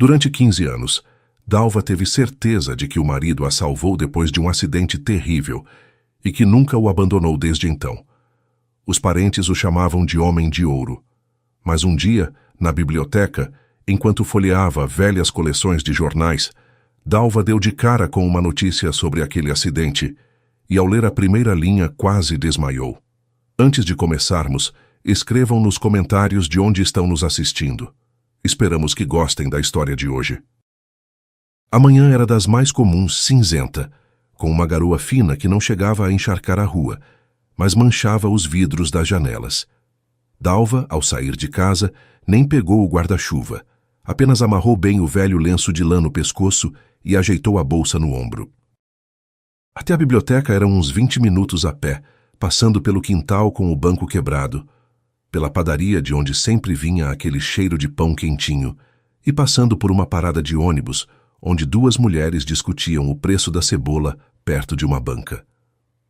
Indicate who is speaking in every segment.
Speaker 1: Durante 15 anos, Dalva teve certeza de que o marido a salvou depois de um acidente terrível e que nunca o abandonou desde então. Os parentes o chamavam de Homem de Ouro. Mas um dia, na biblioteca, enquanto folheava velhas coleções de jornais, Dalva deu de cara com uma notícia sobre aquele acidente e, ao ler a primeira linha, quase desmaiou. Antes de começarmos, escrevam nos comentários de onde estão nos assistindo. Esperamos que gostem da história de hoje. A manhã era das mais comuns, cinzenta, com uma garoa fina que não chegava a encharcar a rua, mas manchava os vidros das janelas. Dalva, ao sair de casa, nem pegou o guarda-chuva, apenas amarrou bem o velho lenço de lã no pescoço e ajeitou a bolsa no ombro. Até a biblioteca eram uns 20 minutos a pé, passando pelo quintal com o banco quebrado, pela padaria de onde sempre vinha aquele cheiro de pão quentinho, e passando por uma parada de ônibus, onde duas mulheres discutiam o preço da cebola perto de uma banca.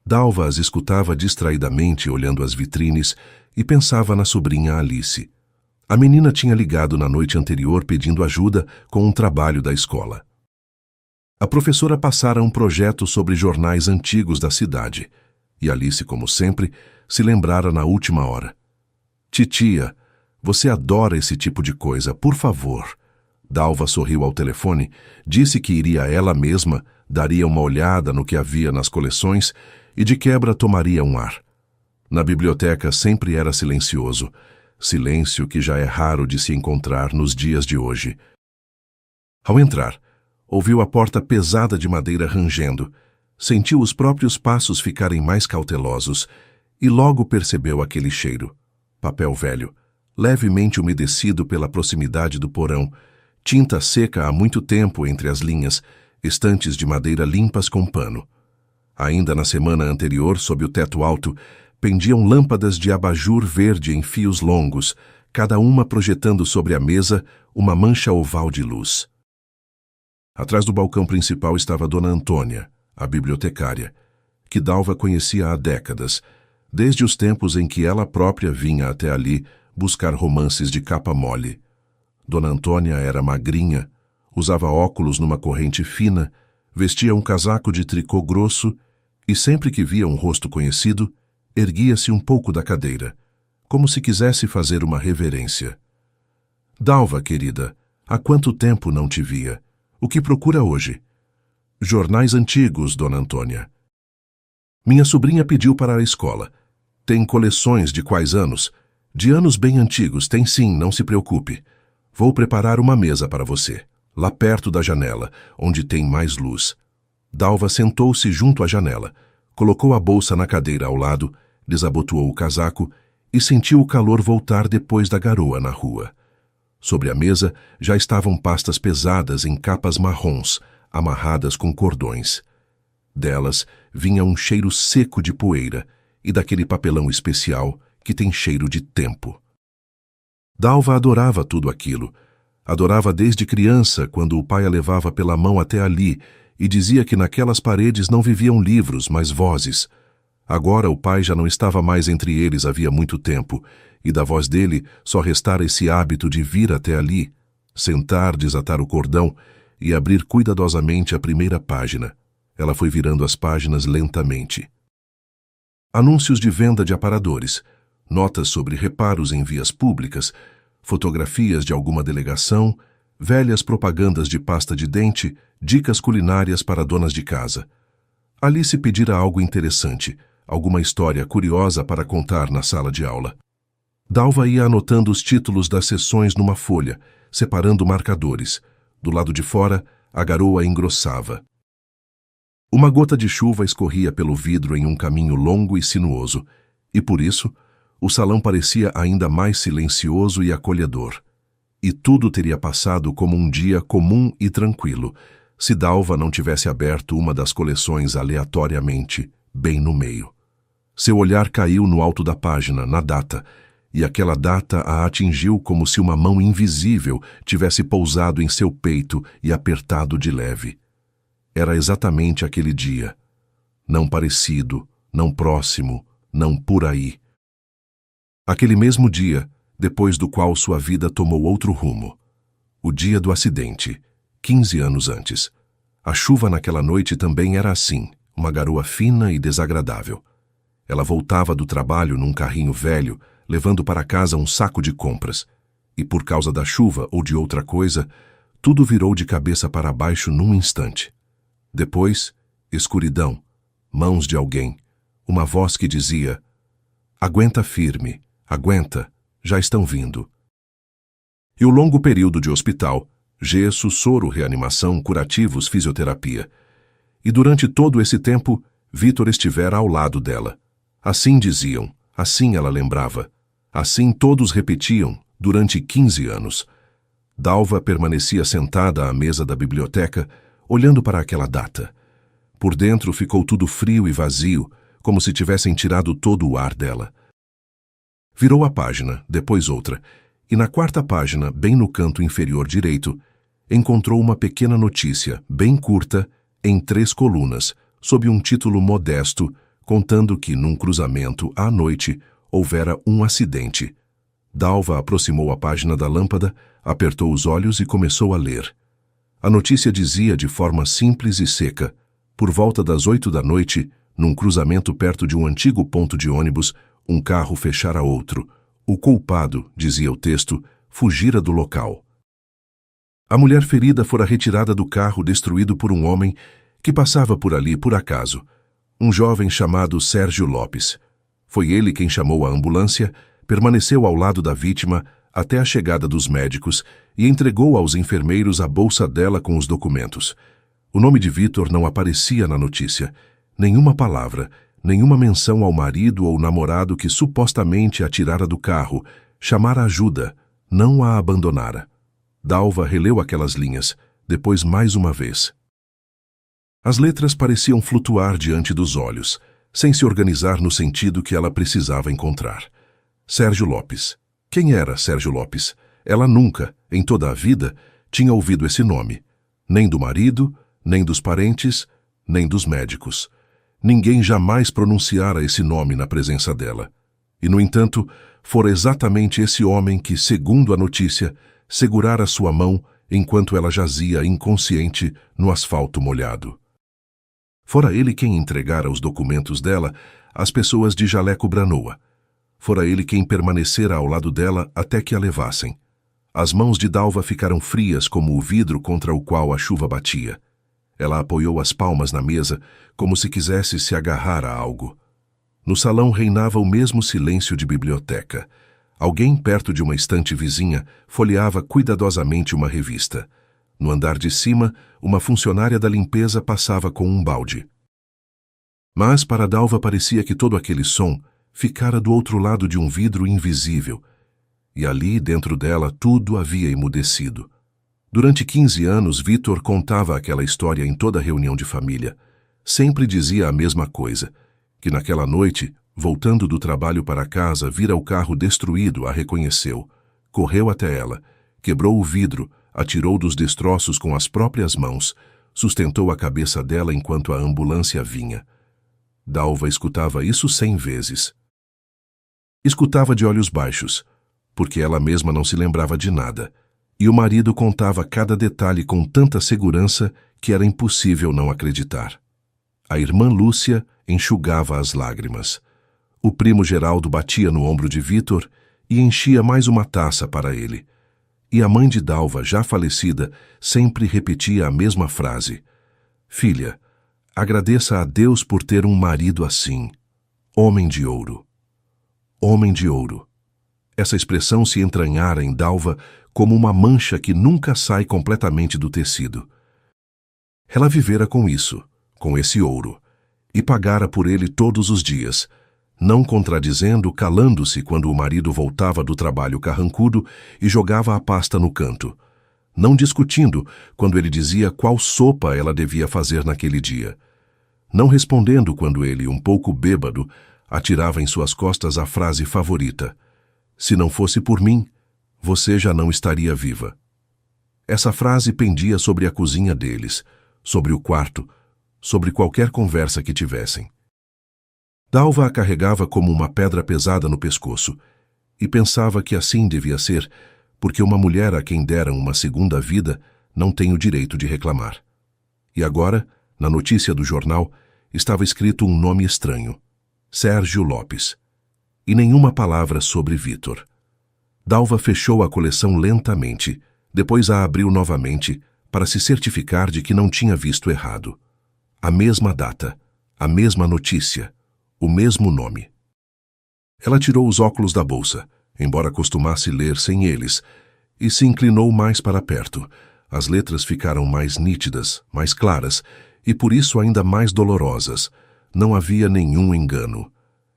Speaker 1: Dalva as escutava distraidamente olhando as vitrines e pensava na sobrinha Alice. A menina tinha ligado na noite anterior pedindo ajuda com um trabalho da escola. A professora passara um projeto sobre jornais antigos da cidade, e Alice, como sempre, se lembrara na última hora. "Titia, você adora esse tipo de coisa, por favor." Dalva sorriu ao telefone, disse que iria ela mesma, daria uma olhada no que havia nas coleções e de quebra tomaria um ar. Na biblioteca sempre era silencioso, silêncio que já é raro de se encontrar nos dias de hoje. Ao entrar, ouviu a porta pesada de madeira rangendo, sentiu os próprios passos ficarem mais cautelosos e logo percebeu aquele cheiro. Papel velho, levemente umedecido pela proximidade do porão, tinta seca há muito tempo entre as linhas, estantes de madeira limpas com pano. Ainda na semana anterior, sob o teto alto, pendiam lâmpadas de abajur verde em fios longos, cada uma projetando sobre a mesa uma mancha oval de luz. Atrás do balcão principal estava Dona Antônia, a bibliotecária, que Dalva conhecia há décadas, desde os tempos em que ela própria vinha até ali buscar romances de capa mole. Dona Antônia era magrinha, usava óculos numa corrente fina, vestia um casaco de tricô grosso e, sempre que via um rosto conhecido, erguia-se um pouco da cadeira, como se quisesse fazer uma reverência. "Dalva, querida, há quanto tempo não te via? O que procura hoje?" "Jornais antigos, Dona Antônia." "Minha sobrinha pediu para a escola. Tem coleções de quais anos?" "De anos bem antigos, tem sim, não se preocupe. Vou preparar uma mesa para você, lá perto da janela, onde tem mais luz." Dalva sentou-se junto à janela, colocou a bolsa na cadeira ao lado, desabotoou o casaco e sentiu o calor voltar depois da garoa na rua. Sobre a mesa já estavam pastas pesadas em capas marrons, amarradas com cordões. Delas vinha um cheiro seco de poeira e daquele papelão especial que tem cheiro de tempo. Dalva adorava tudo aquilo. Adorava desde criança, quando o pai a levava pela mão até ali e dizia que naquelas paredes não viviam livros, mas vozes. Agora o pai já não estava mais entre eles havia muito tempo, e da voz dele só restara esse hábito de vir até ali, sentar, desatar o cordão e abrir cuidadosamente a primeira página. Ela foi virando as páginas lentamente. Anúncios de venda de aparadores, notas sobre reparos em vias públicas, fotografias de alguma delegação, velhas propagandas de pasta de dente, dicas culinárias para donas de casa. Alice pedira algo interessante, alguma história curiosa para contar na sala de aula. Dalva ia anotando os títulos das sessões numa folha, separando marcadores. Do lado de fora, a garoa engrossava. Uma gota de chuva escorria pelo vidro em um caminho longo e sinuoso, e por isso, o salão parecia ainda mais silencioso e acolhedor. E tudo teria passado como um dia comum e tranquilo, se Dalva não tivesse aberto uma das coleções aleatoriamente, bem no meio. Seu olhar caiu no alto da página, na data, e aquela data a atingiu como se uma mão invisível tivesse pousado em seu peito e apertado de leve. Era exatamente aquele dia. Não parecido, não próximo, não por aí. Aquele mesmo dia, depois do qual sua vida tomou outro rumo. O dia do acidente, 15 anos antes. A chuva naquela noite também era assim, uma garoa fina e desagradável. Ela voltava do trabalho num carrinho velho, levando para casa um saco de compras. E por causa da chuva ou de outra coisa, tudo virou de cabeça para baixo num instante. Depois, escuridão, mãos de alguém, uma voz que dizia: "Aguenta firme, aguenta, já estão vindo." E o longo período de hospital, gesso, soro, reanimação, curativos, fisioterapia. E durante todo esse tempo, Vítor estivera ao lado dela. Assim diziam, assim ela lembrava. Assim todos repetiam, durante 15 anos. Dalva permanecia sentada à mesa da biblioteca, olhando para aquela data. Por dentro ficou tudo frio e vazio, como se tivessem tirado todo o ar dela. Virou a página, depois outra, e na quarta página, bem no canto inferior direito, encontrou uma pequena notícia, bem curta, em 3 colunas, sob um título modesto, contando que, num cruzamento, à noite, houvera um acidente. Dalva aproximou a página da lâmpada, apertou os olhos e começou a ler. A notícia dizia de forma simples e seca: por volta das 8 da noite, num cruzamento perto de um antigo ponto de ônibus, um carro fechara outro. O culpado, dizia o texto, fugira do local. A mulher ferida fora retirada do carro destruído por um homem que passava por ali por acaso, um jovem chamado Sérgio Lopes. Foi ele quem chamou a ambulância, permaneceu ao lado da vítima até a chegada dos médicos e entregou aos enfermeiros a bolsa dela com os documentos. O nome de Vítor não aparecia na notícia. Nenhuma palavra, nenhuma menção ao marido ou namorado que supostamente a tirara do carro, chamara ajuda, não a abandonara. Dalva releu aquelas linhas, depois mais uma vez. As letras pareciam flutuar diante dos olhos, sem se organizar no sentido que ela precisava encontrar. Sérgio Lopes. Quem era Sérgio Lopes? Ela nunca, em toda a vida, tinha ouvido esse nome. Nem do marido, nem dos parentes, nem dos médicos. Ninguém jamais pronunciara esse nome na presença dela. E, no entanto, fora exatamente esse homem que, segundo a notícia, segurara sua mão enquanto ela jazia inconsciente no asfalto molhado. Fora ele quem entregara os documentos dela às pessoas de Jaleco Branoa. Fora ele quem permanecera ao lado dela até que a levassem. As mãos de Dalva ficaram frias como o vidro contra o qual a chuva batia. Ela apoiou as palmas na mesa, como se quisesse se agarrar a algo. No salão reinava o mesmo silêncio de biblioteca. Alguém perto de uma estante vizinha folheava cuidadosamente uma revista. No andar de cima, uma funcionária da limpeza passava com um balde. Mas para Dalva parecia que todo aquele som ficara do outro lado de um vidro invisível, e ali, dentro dela, tudo havia emudecido. Durante 15 anos, Vítor contava aquela história em toda reunião de família. Sempre dizia a mesma coisa, que naquela noite, voltando do trabalho para casa, vira o carro destruído, a reconheceu. Correu até ela, quebrou o vidro, atirou dos destroços com as próprias mãos, sustentou a cabeça dela enquanto a ambulância vinha. Dalva escutava isso 100 vezes. Escutava de olhos baixos, porque ela mesma não se lembrava de nada, e o marido contava cada detalhe com tanta segurança que era impossível não acreditar. A irmã Lúcia enxugava as lágrimas. O primo Geraldo batia no ombro de Vítor e enchia mais uma taça para ele. E a mãe de Dalva, já falecida, sempre repetia a mesma frase: "Filha, agradeça a Deus por ter um marido assim. Homem de ouro." Homem de ouro. Essa expressão se entranhara em Dalva como uma mancha que nunca sai completamente do tecido. Ela vivera com isso, com esse ouro, e pagara por ele todos os dias, não contradizendo, calando-se quando o marido voltava do trabalho carrancudo e jogava a pasta no canto, não discutindo quando ele dizia qual sopa ela devia fazer naquele dia, não respondendo quando ele, um pouco bêbado, atirava em suas costas a frase favorita: "Se não fosse por mim, você já não estaria viva." Essa frase pendia sobre a cozinha deles, sobre o quarto, sobre qualquer conversa que tivessem. Dalva a carregava como uma pedra pesada no pescoço, e pensava que assim devia ser, porque uma mulher a quem deram uma segunda vida não tem o direito de reclamar. E agora, na notícia do jornal, estava escrito um nome estranho: Sérgio Lopes. E nenhuma palavra sobre Vítor. Dalva fechou a coleção lentamente, depois a abriu novamente, para se certificar de que não tinha visto errado. A mesma data, a mesma notícia, o mesmo nome. Ela tirou os óculos da bolsa, embora costumasse ler sem eles, e se inclinou mais para perto. As letras ficaram mais nítidas, mais claras, e por isso ainda mais dolorosas. Não havia nenhum engano.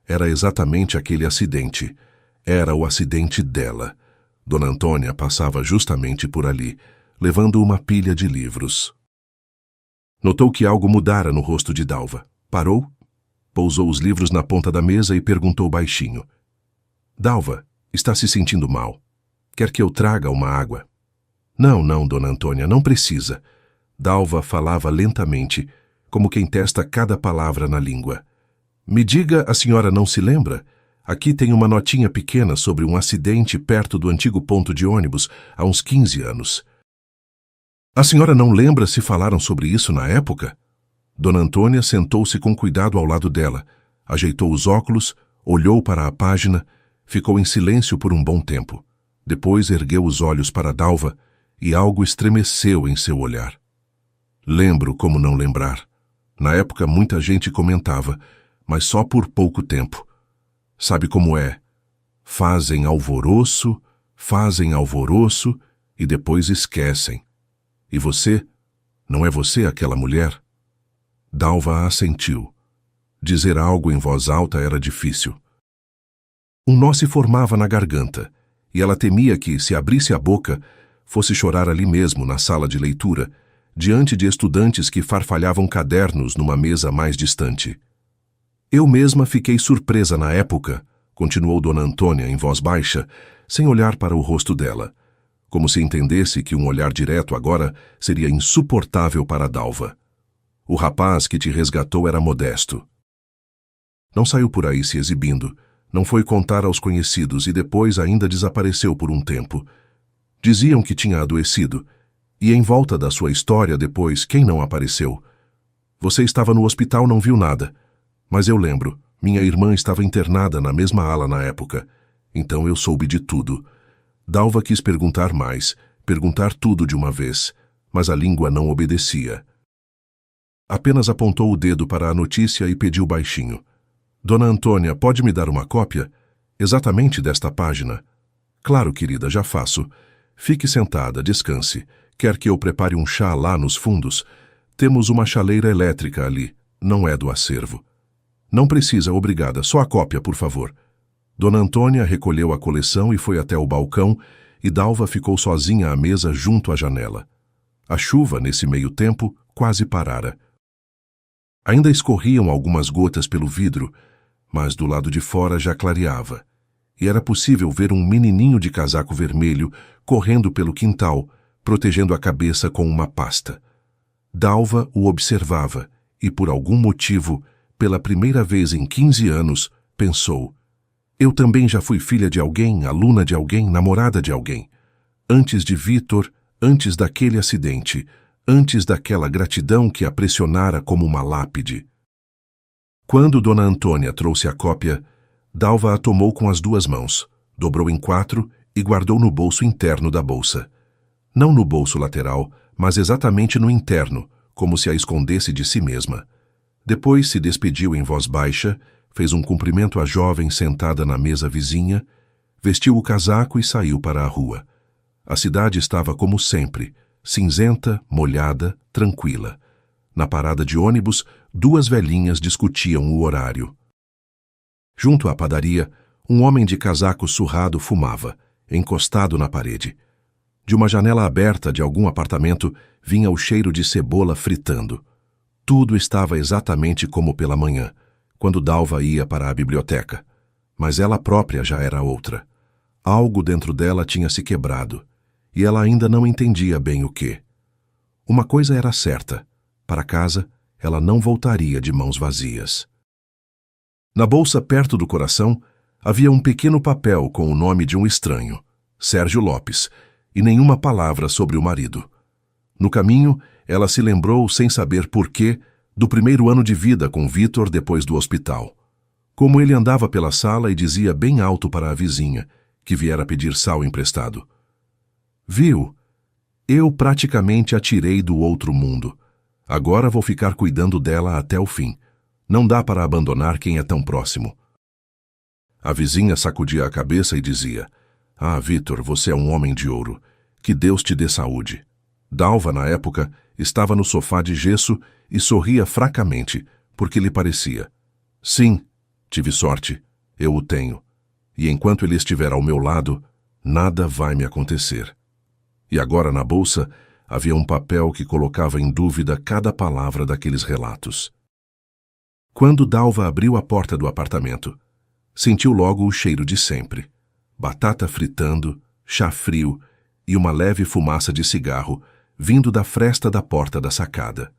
Speaker 1: Era exatamente aquele acidente. Era o acidente dela. Dona Antônia passava justamente por ali, levando uma pilha de livros. Notou que algo mudara no rosto de Dalva. Parou, pousou os livros na ponta da mesa e perguntou baixinho: Dalva, está se sentindo mal? Quer que eu traga uma água? Não, Dona Antônia, não precisa. Dalva falava lentamente, como quem testa cada palavra na língua. Me diga, a senhora não se lembra? Aqui tem uma notinha pequena sobre um acidente perto do antigo ponto de ônibus, há uns 15 anos. A senhora não lembra se falaram sobre isso na época? Dona Antônia sentou-se com cuidado ao lado dela, ajeitou os óculos, olhou para a página, ficou em silêncio por um bom tempo. Depois ergueu os olhos para Dalva e algo estremeceu em seu olhar. Lembro como não lembrar. Na época muita gente comentava, mas só por pouco tempo. Sabe como é? Fazem alvoroço e depois esquecem. E você? Não é você aquela mulher? Dalva assentiu. Dizer algo em voz alta era difícil. Um nó se formava na garganta, e ela temia que, se abrisse a boca, fosse chorar ali mesmo, na sala de leitura, diante de estudantes que farfalhavam cadernos numa mesa mais distante. Eu mesma fiquei surpresa na época, continuou Dona Antônia em voz baixa, sem olhar para o rosto dela, como se entendesse que um olhar direto agora seria insuportável para Dalva. O rapaz que te resgatou era modesto. Não saiu por aí se exibindo, não foi contar aos conhecidos e depois ainda desapareceu por um tempo. Diziam que tinha adoecido, e em volta da sua história depois, quem não apareceu? Você estava no hospital, não viu nada. Mas eu lembro, minha irmã estava internada na mesma ala na época. Então eu soube de tudo. Dalva quis perguntar mais, perguntar tudo de uma vez, mas a língua não obedecia. Apenas apontou o dedo para a notícia e pediu baixinho: Dona Antônia, pode me dar uma cópia? Exatamente desta página. Claro, querida, já faço. Fique sentada, descanse. Quer que eu prepare um chá lá nos fundos? Temos uma chaleira elétrica ali, não é do acervo. Não precisa, obrigada, só a cópia, por favor. Dona Antônia recolheu a coleção e foi até o balcão, e Dalva ficou sozinha à mesa junto à janela. A chuva, nesse meio tempo, quase parara. Ainda escorriam algumas gotas pelo vidro, mas do lado de fora já clareava, e era possível ver um menininho de casaco vermelho correndo pelo quintal, protegendo a cabeça com uma pasta. Dalva o observava e, por algum motivo, pela primeira vez em 15 anos, pensou: eu também já fui filha de alguém, aluna de alguém, namorada de alguém. Antes de Vítor, antes daquele acidente, antes daquela gratidão que a pressionara como uma lápide. Quando Dona Antônia trouxe a cópia, Dalva a tomou com as duas mãos, dobrou em 4 e guardou no bolso interno da bolsa. Não no bolso lateral, mas exatamente no interno, como se a escondesse de si mesma. Depois se despediu em voz baixa, fez um cumprimento à jovem sentada na mesa vizinha, vestiu o casaco e saiu para a rua. A cidade estava como sempre, cinzenta, molhada, tranquila. Na parada de ônibus, 2 velhinhas discutiam o horário. Junto à padaria, um homem de casaco surrado fumava, encostado na parede. De uma janela aberta de algum apartamento vinha o cheiro de cebola fritando. Tudo estava exatamente como pela manhã, quando Dalva ia para a biblioteca. Mas ela própria já era outra. Algo dentro dela tinha se quebrado, e ela ainda não entendia bem o quê. Uma coisa era certa: para casa, ela não voltaria de mãos vazias. Na bolsa perto do coração, havia um pequeno papel com o nome de um estranho: Sérgio Lopes, e nenhuma palavra sobre o marido. No caminho, ela se lembrou, sem saber porquê, do primeiro ano de vida com Vitor depois do hospital. Como ele andava pela sala e dizia bem alto para a vizinha, que viera pedir sal emprestado: "Viu? Eu praticamente a tirei do outro mundo. Agora vou ficar cuidando dela até o fim. Não dá para abandonar quem é tão próximo." A vizinha sacudia a cabeça e dizia: "Ah, Vitor, você é um homem de ouro. Que Deus te dê saúde." Dalva, na época, estava no sofá de gesso e sorria fracamente, porque lhe parecia: "Sim, tive sorte, eu o tenho. E enquanto ele estiver ao meu lado, nada vai me acontecer." E agora na bolsa havia um papel que colocava em dúvida cada palavra daqueles relatos. Quando Dalva abriu a porta do apartamento, sentiu logo o cheiro de sempre: batata fritando, chá frio e uma leve fumaça de cigarro vindo da fresta da porta da sacada.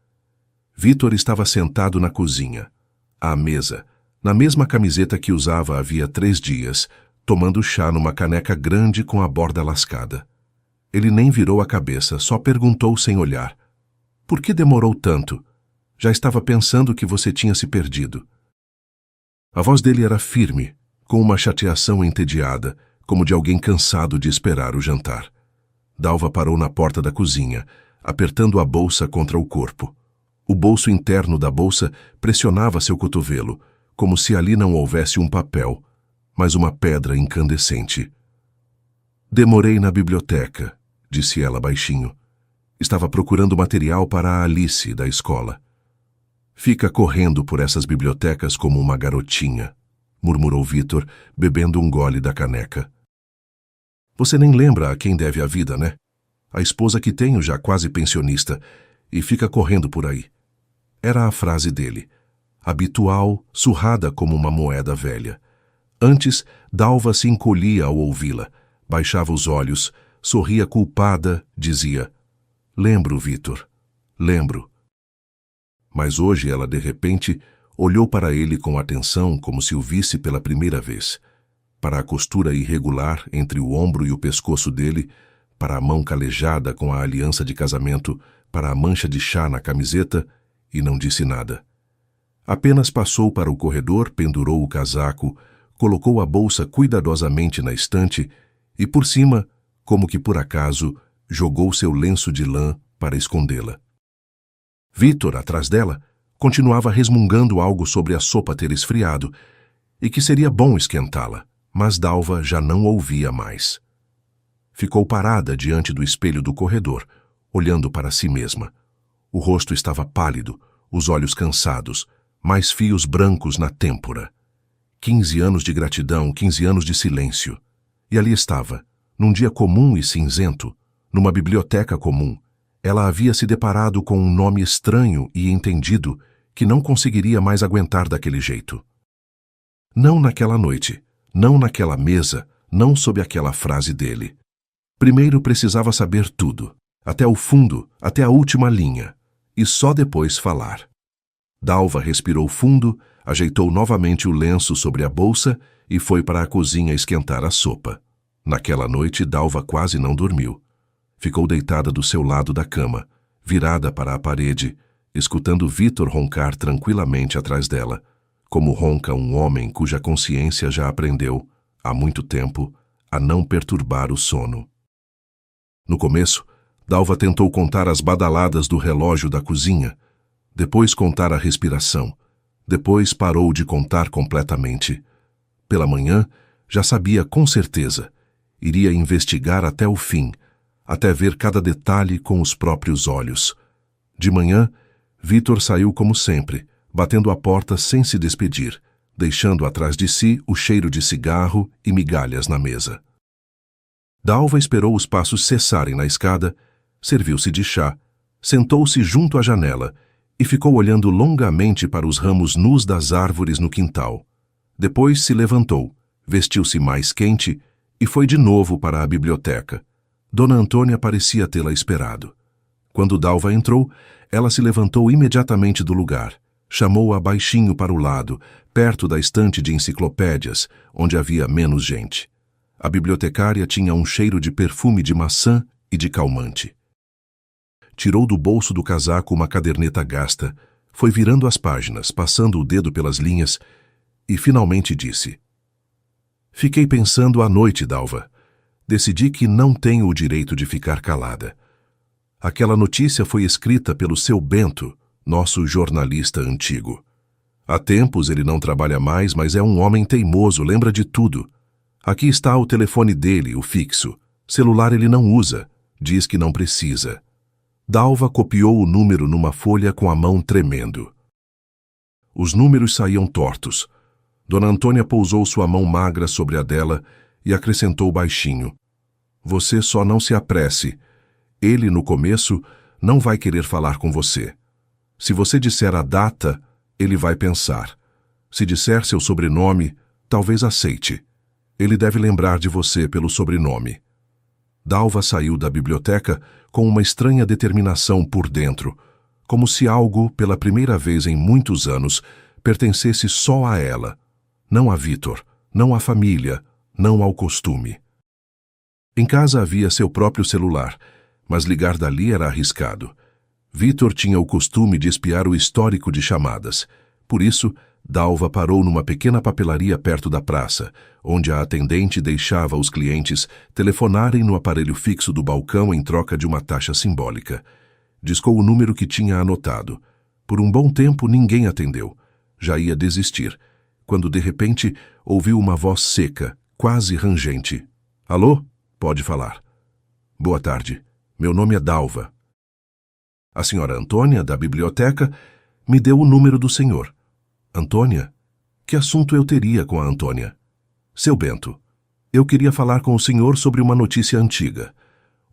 Speaker 1: Vitor estava sentado na cozinha, à mesa, na mesma camiseta que usava havia 3 dias, tomando chá numa caneca grande com a borda lascada. Ele nem virou a cabeça, só perguntou sem olhar: "Por que demorou tanto? Já estava pensando que você tinha se perdido." A voz dele era firme, com uma chateação entediada, como de alguém cansado de esperar o jantar. Dalva parou na porta da cozinha, apertando a bolsa contra o corpo. O bolso interno da bolsa pressionava seu cotovelo, como se ali não houvesse um papel, mas uma pedra incandescente. "Demorei na biblioteca", disse ela baixinho. "Estava procurando material para a Alice, da escola." "Fica correndo por essas bibliotecas como uma garotinha", murmurou Vitor, bebendo um gole da caneca. "Você nem lembra a quem deve a vida, né? A esposa que tenho, já quase pensionista, e fica correndo por aí." Era a frase dele, habitual, surrada como uma moeda velha. Antes, Dalva se encolhia ao ouvi-la, baixava os olhos, sorria culpada, dizia: "Lembro, Vitor, lembro." Mas hoje ela, de repente, olhou para ele com atenção, como se o visse pela primeira vez. Para a costura irregular entre o ombro e o pescoço dele, para a mão calejada com a aliança de casamento, para a mancha de chá na camiseta, e não disse nada. Apenas passou para o corredor, pendurou o casaco, colocou a bolsa cuidadosamente na estante e, por cima, como que por acaso, jogou seu lenço de lã para escondê-la. Vitor, atrás dela, continuava resmungando algo sobre a sopa ter esfriado e que seria bom esquentá-la, mas Dalva já não ouvia mais. Ficou parada diante do espelho do corredor, olhando para si mesma. O rosto estava pálido, os olhos cansados, mais fios brancos na têmpora. 15 anos de gratidão, 15 anos de silêncio. E ali estava, num dia comum e cinzento, numa biblioteca comum. Ela havia se deparado com um nome estranho e entendido que não conseguiria mais aguentar daquele jeito. Não naquela noite, não naquela mesa, não sob aquela frase dele. Primeiro precisava saber tudo, até o fundo, até a última linha, e só depois falar. Dalva respirou fundo, ajeitou novamente o lenço sobre a bolsa e foi para a cozinha esquentar a sopa. Naquela noite, Dalva quase não dormiu. Ficou deitada do seu lado da cama, virada para a parede, escutando Vitor roncar tranquilamente atrás dela, como ronca um homem cuja consciência já aprendeu, há muito tempo, a não perturbar o sono. No começo, Dalva tentou contar as badaladas do relógio da cozinha, depois contar a respiração, depois parou de contar completamente. Pela manhã, já sabia com certeza, iria investigar até o fim, até ver cada detalhe com os próprios olhos. De manhã, Vitor saiu como sempre, batendo a porta sem se despedir, deixando atrás de si o cheiro de cigarro e migalhas na mesa. Dalva esperou os passos cessarem na escada, serviu-se de chá, sentou-se junto à janela e ficou olhando longamente para os ramos nus das árvores no quintal. Depois se levantou, vestiu-se mais quente e foi de novo para a biblioteca. Dona Antônia parecia tê-la esperado. Quando Dalva entrou, ela se levantou imediatamente do lugar, chamou-a baixinho para o lado, perto da estante de enciclopédias, onde havia menos gente. A bibliotecária tinha um cheiro de perfume de maçã e de calmante. Tirou do bolso do casaco uma caderneta gasta, foi virando as páginas, passando o dedo pelas linhas e finalmente disse: Fiquei pensando à noite, Dalva. Decidi que não tenho o direito de ficar calada. Aquela notícia foi escrita pelo seu Bento, nosso jornalista antigo. Há tempos ele não trabalha mais, mas é um homem teimoso, lembra de tudo. Aqui está o telefone dele, o fixo. Celular ele não usa, diz que não precisa. Dalva copiou o número numa folha com a mão tremendo. Os números saíam tortos. Dona Antônia pousou sua mão magra sobre a dela e acrescentou baixinho: Você só não se apresse. Ele, no começo, não vai querer falar com você. Se você disser a data, ele vai pensar. Se disser seu sobrenome, talvez aceite. Ele deve lembrar de você pelo sobrenome. Dalva saiu da biblioteca com uma estranha determinação por dentro, como se algo, pela primeira vez em muitos anos, pertencesse só a ela, não a Vitor, não à família, não ao costume. Em casa havia seu próprio celular, mas ligar dali era arriscado. Vitor tinha o costume de espiar o histórico de chamadas. Por isso, Dalva parou numa pequena papelaria perto da praça, onde a atendente deixava os clientes telefonarem no aparelho fixo do balcão em troca de uma taxa simbólica. Discou o número que tinha anotado. Por um bom tempo ninguém atendeu. Já ia desistir, quando de repente ouviu uma voz seca, quase rangente. Alô? Pode falar. Boa tarde. Meu nome é Dalva. A senhora Antônia, da biblioteca, me deu o número do senhor. Antônia? Que assunto eu teria com a Antônia? Seu Bento, eu queria falar com o senhor sobre uma notícia antiga.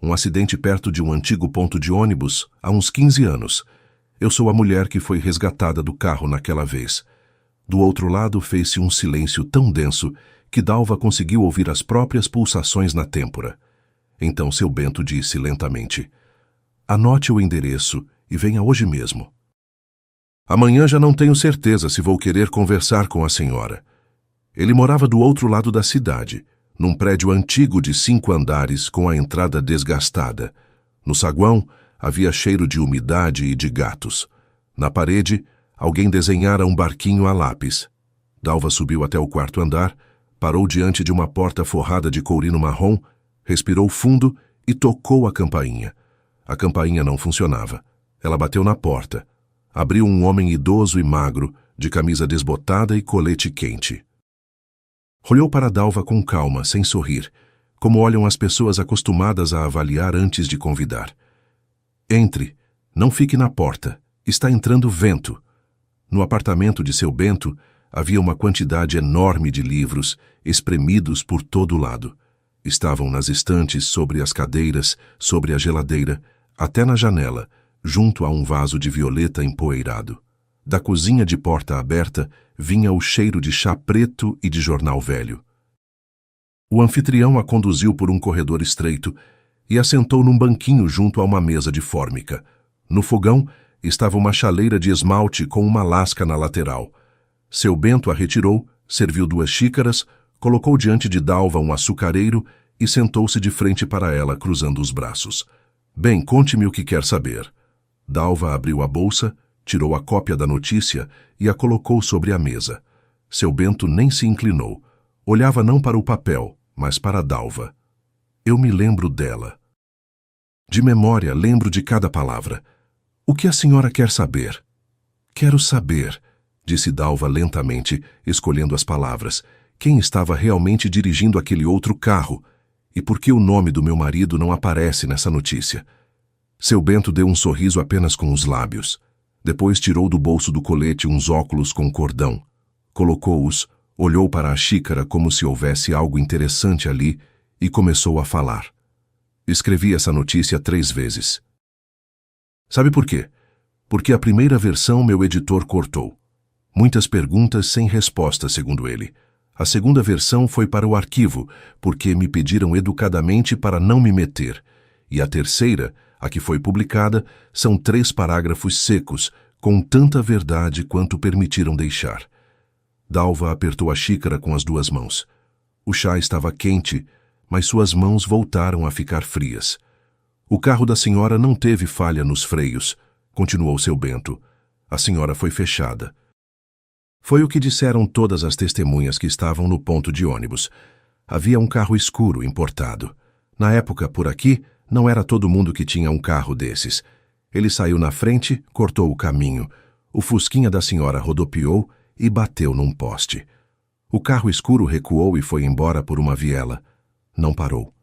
Speaker 1: Um acidente perto de um antigo ponto de ônibus, há uns 15 anos. Eu sou a mulher que foi resgatada do carro naquela vez. Do outro lado fez-se um silêncio tão denso que Dalva conseguiu ouvir as próprias pulsações na têmpora. Então seu Bento disse lentamente: Anote o endereço e venha hoje mesmo. Amanhã já não tenho certeza se vou querer conversar com a senhora. Ele morava do outro lado da cidade, num prédio antigo de 5 andares com a entrada desgastada. No saguão havia cheiro de umidade e de gatos. Na parede, alguém desenhara um barquinho a lápis. Dalva subiu até o 4º andar, parou diante de uma porta forrada de courino marrom, respirou fundo e tocou a campainha. A campainha não funcionava. Ela bateu na porta. Abriu um homem idoso e magro, de camisa desbotada e colete quente. Olhou para Dalva com calma, sem sorrir, como olham as pessoas acostumadas a avaliar antes de convidar. Entre, não fique na porta, está entrando vento. No apartamento de seu Bento havia uma quantidade enorme de livros, espremidos por todo lado. Estavam nas estantes, sobre as cadeiras, sobre a geladeira, até na janela, junto a um vaso de violeta empoeirado. Da cozinha de porta aberta vinha o cheiro de chá preto e de jornal velho. O anfitrião a conduziu por um corredor estreito e a sentou num banquinho junto a uma mesa de fórmica. No fogão estava uma chaleira de esmalte com uma lasca na lateral. Seu Bento a retirou, serviu 2 xícaras, colocou diante de Dalva um açucareiro e sentou-se de frente para ela, cruzando os braços. Bem, conte-me o que quer saber. Dalva abriu a bolsa, tirou a cópia da notícia e a colocou sobre a mesa. Seu Bento nem se inclinou. Olhava não para o papel, mas para Dalva. Eu me lembro dela. De memória, lembro de cada palavra. O que a senhora quer saber? Quero saber, disse Dalva lentamente, escolhendo as palavras, quem estava realmente dirigindo aquele outro carro e por que o nome do meu marido não aparece nessa notícia. Seu Bento deu um sorriso apenas com os lábios. Depois tirou do bolso do colete uns óculos com cordão. Colocou-os, olhou para a xícara como se houvesse algo interessante ali e começou a falar. Escrevi essa notícia 3 vezes. Sabe por quê? Porque a primeira versão meu editor cortou. Muitas perguntas sem resposta, segundo ele. A segunda versão foi para o arquivo, porque me pediram educadamente para não me meter. E a terceira, a que foi publicada, são 3 parágrafos secos, com tanta verdade quanto permitiram deixar. Dalva apertou a xícara com as 2 mãos. O chá estava quente, mas suas mãos voltaram a ficar frias. O carro da senhora não teve falha nos freios, continuou seu Bento. A senhora foi fechada. Foi o que disseram todas as testemunhas que estavam no ponto de ônibus. Havia um carro escuro importado. Na época, por aqui, não era todo mundo que tinha um carro desses. Ele saiu na frente, cortou o caminho. O fusquinha da senhora rodopiou e bateu num poste. O carro escuro recuou e foi embora por uma viela. Não parou.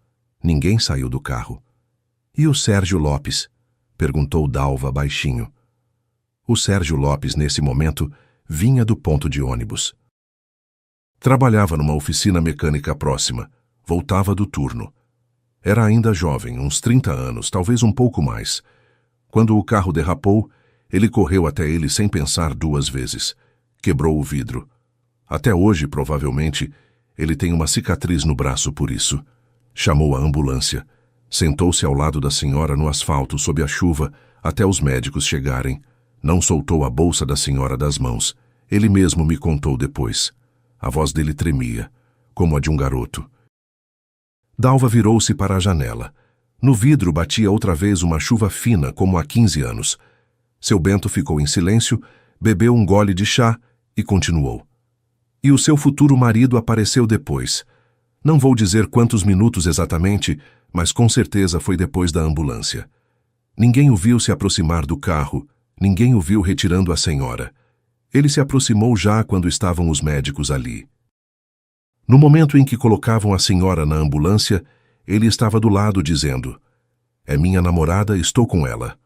Speaker 1: Ninguém saiu do carro. E o Sérgio Lopes? Perguntou Dalva baixinho. O Sérgio Lopes, nesse momento, vinha do ponto de ônibus. Trabalhava numa oficina mecânica próxima. Voltava do turno. Era ainda jovem, uns 30 anos, talvez um pouco mais. Quando o carro derrapou, ele correu até ele sem pensar duas vezes. Quebrou o vidro. Até hoje, provavelmente, ele tem uma cicatriz no braço por isso. Chamou a ambulância. Sentou-se ao lado da senhora no asfalto sob a chuva até os médicos chegarem. Não soltou a bolsa da senhora das mãos. Ele mesmo me contou depois. A voz dele tremia, como a de um garoto. Dalva virou-se para a janela. No vidro batia outra vez uma chuva fina, como há 15 anos. Seu Bento ficou em silêncio, bebeu um gole de chá e continuou. E o seu futuro marido apareceu depois. Não vou dizer quantos minutos exatamente, mas com certeza foi depois da ambulância. Ninguém o viu se aproximar do carro, ninguém o viu retirando a senhora. Ele se aproximou já quando estavam os médicos ali. No momento em que colocavam a senhora na ambulância, ele estava do lado dizendo: "É minha namorada, estou com ela."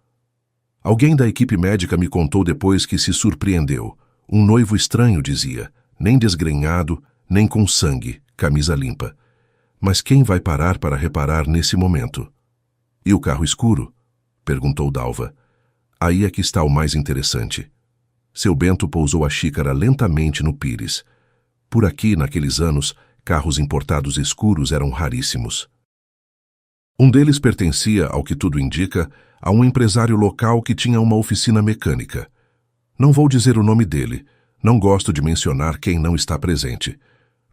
Speaker 1: Alguém da equipe médica me contou depois que se surpreendeu. Um noivo estranho, dizia, nem desgrenhado, nem com sangue, camisa limpa. Mas quem vai parar para reparar nesse momento? E o carro escuro? Perguntou Dalva. Aí é que está o mais interessante. Seu Bento pousou a xícara lentamente no pires. Por aqui, naqueles anos, carros importados escuros eram raríssimos. Um deles pertencia, ao que tudo indica, a um empresário local que tinha uma oficina mecânica. Não vou dizer o nome dele, não gosto de mencionar quem não está presente.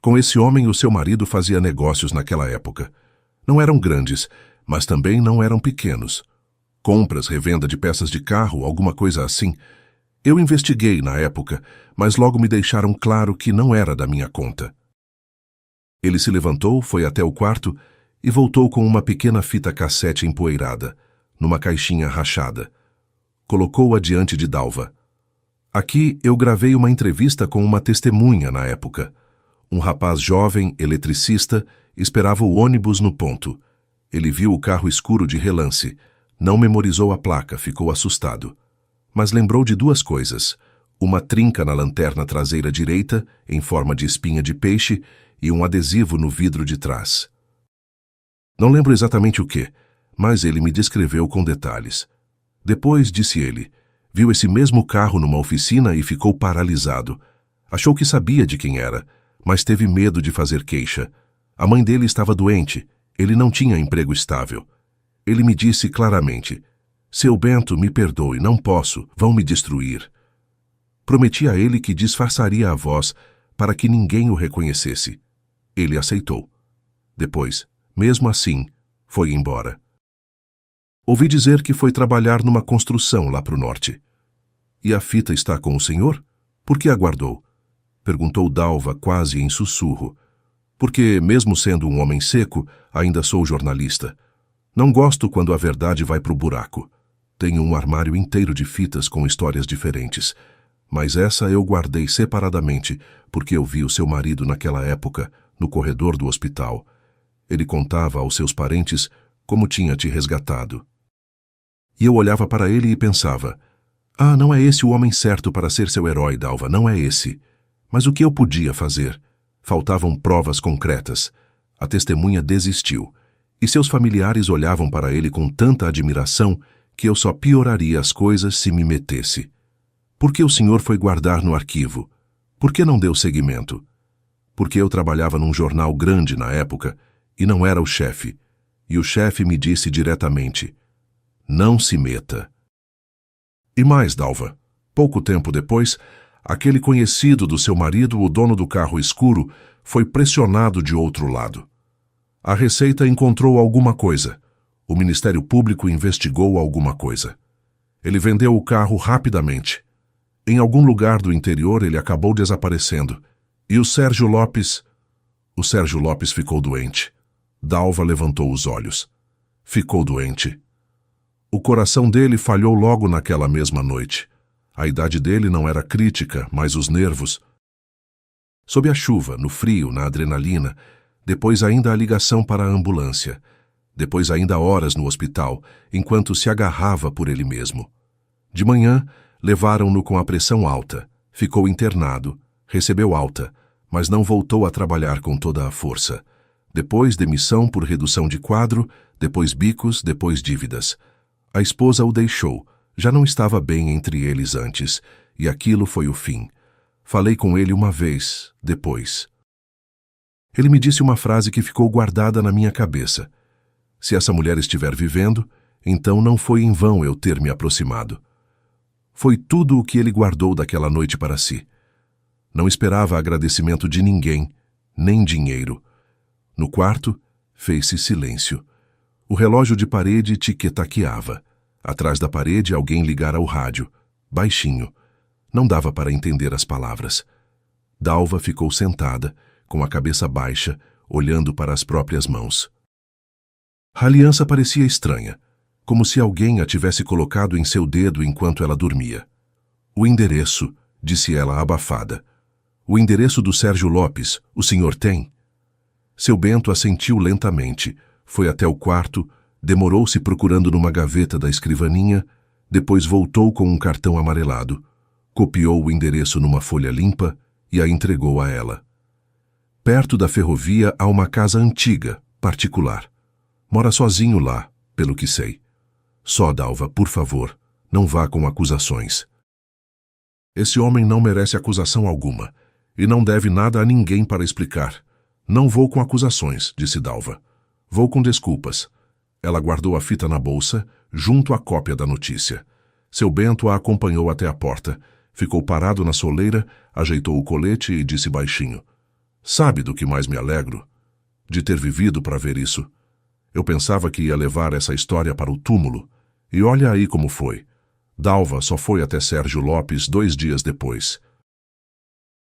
Speaker 1: Com esse homem, o seu marido fazia negócios naquela época. Não eram grandes, mas também não eram pequenos. Compras, revenda de peças de carro, alguma coisa assim. Eu investiguei na época, mas logo me deixaram claro que não era da minha conta. Ele se levantou, foi até o quarto e voltou com uma pequena fita cassete empoeirada, numa caixinha rachada. Colocou-a diante de Dalva. Aqui eu gravei uma entrevista com uma testemunha na época. Um rapaz jovem, eletricista, esperava o ônibus no ponto. Ele viu o carro escuro de relance. Não memorizou a placa, ficou assustado. Mas lembrou de duas coisas. Uma trinca na lanterna traseira direita, em forma de espinha de peixe, e um adesivo no vidro de trás. Não lembro exatamente o que, mas ele me descreveu com detalhes. Depois, disse ele, viu esse mesmo carro numa oficina e ficou paralisado. Achou que sabia de quem era, mas teve medo de fazer queixa. A mãe dele estava doente, ele não tinha emprego estável. Ele me disse claramente: "Seu Bento, me perdoe, não posso, vão me destruir." Prometi a ele que disfarçaria a voz para que ninguém o reconhecesse. Ele aceitou. Depois, mesmo assim, foi embora. Ouvi dizer que foi trabalhar numa construção lá para o norte. E a fita está com o senhor? Por que aguardou? Perguntou Dalva quase em sussurro. Porque, mesmo sendo um homem seco, ainda sou jornalista. Não gosto quando a verdade vai pro buraco. Tenho um armário inteiro de fitas com histórias diferentes. Mas essa eu guardei separadamente, porque eu vi o seu marido naquela época, no corredor do hospital. Ele contava aos seus parentes como tinha te resgatado. E eu olhava para ele e pensava: "Ah, não é esse o homem certo para ser seu herói, Dalva, não é esse." Mas o que eu podia fazer? Faltavam provas concretas. A testemunha desistiu. E seus familiares olhavam para ele com tanta admiração que eu só pioraria as coisas se me metesse. Por que o senhor foi guardar no arquivo? Por que não deu seguimento? Porque eu trabalhava num jornal grande na época e não era o chefe. E o chefe me disse diretamente: "Não se meta." E mais, Dalva, pouco tempo depois, aquele conhecido do seu marido, o dono do carro escuro, foi pressionado de outro lado. A Receita encontrou alguma coisa. O Ministério Público investigou alguma coisa. Ele vendeu o carro rapidamente. Em algum lugar do interior ele acabou desaparecendo. E o Sérgio Lopes... O Sérgio Lopes ficou doente. Dalva levantou os olhos. Ficou doente. O coração dele falhou logo naquela mesma noite. A idade dele não era crítica, mas os nervos. Sob a chuva, no frio, na adrenalina, depois ainda a ligação para a ambulância, depois ainda horas no hospital, enquanto se agarrava por ele mesmo. De manhã, levaram-no com a pressão alta, ficou internado, recebeu alta, mas não voltou a trabalhar com toda a força. Depois demissão por redução de quadro, depois bicos, depois dívidas. A esposa o deixou, já não estava bem entre eles antes, e aquilo foi o fim. Falei com ele uma vez, depois. Ele me disse uma frase que ficou guardada na minha cabeça. Se essa mulher estiver vivendo, então não foi em vão eu ter me aproximado. Foi tudo o que ele guardou daquela noite para si. Não esperava agradecimento de ninguém, nem dinheiro. No quarto, fez-se silêncio. O relógio de parede tiquetaqueava. Atrás da parede, alguém ligara o rádio, baixinho. Não dava para entender as palavras. Dalva ficou sentada, com a cabeça baixa, olhando para as próprias mãos. A aliança parecia estranha, como se alguém a tivesse colocado em seu dedo enquanto ela dormia. O endereço, disse ela abafada. O endereço do Sérgio Lopes, o senhor tem? Seu Bento assentiu lentamente, foi até o quarto, demorou-se procurando numa gaveta da escrivaninha, depois voltou com um cartão amarelado, copiou o endereço numa folha limpa e a entregou a ela. Perto da ferrovia há uma casa antiga, particular. Mora sozinho lá, pelo que sei. Só, Dalva, por favor, não vá com acusações. Esse homem não merece acusação alguma, e não deve nada a ninguém para explicar. Não vou com acusações, disse Dalva. Vou com desculpas. Ela guardou a fita na bolsa, junto à cópia da notícia. Seu Bento a acompanhou até a porta, ficou parado na soleira, ajeitou o colete e disse baixinho. Sabe do que mais me alegro? De ter vivido para ver isso. Eu pensava que ia levar essa história para o túmulo, e olha aí como foi. Dalva só foi até Sérgio Lopes 2 dias depois.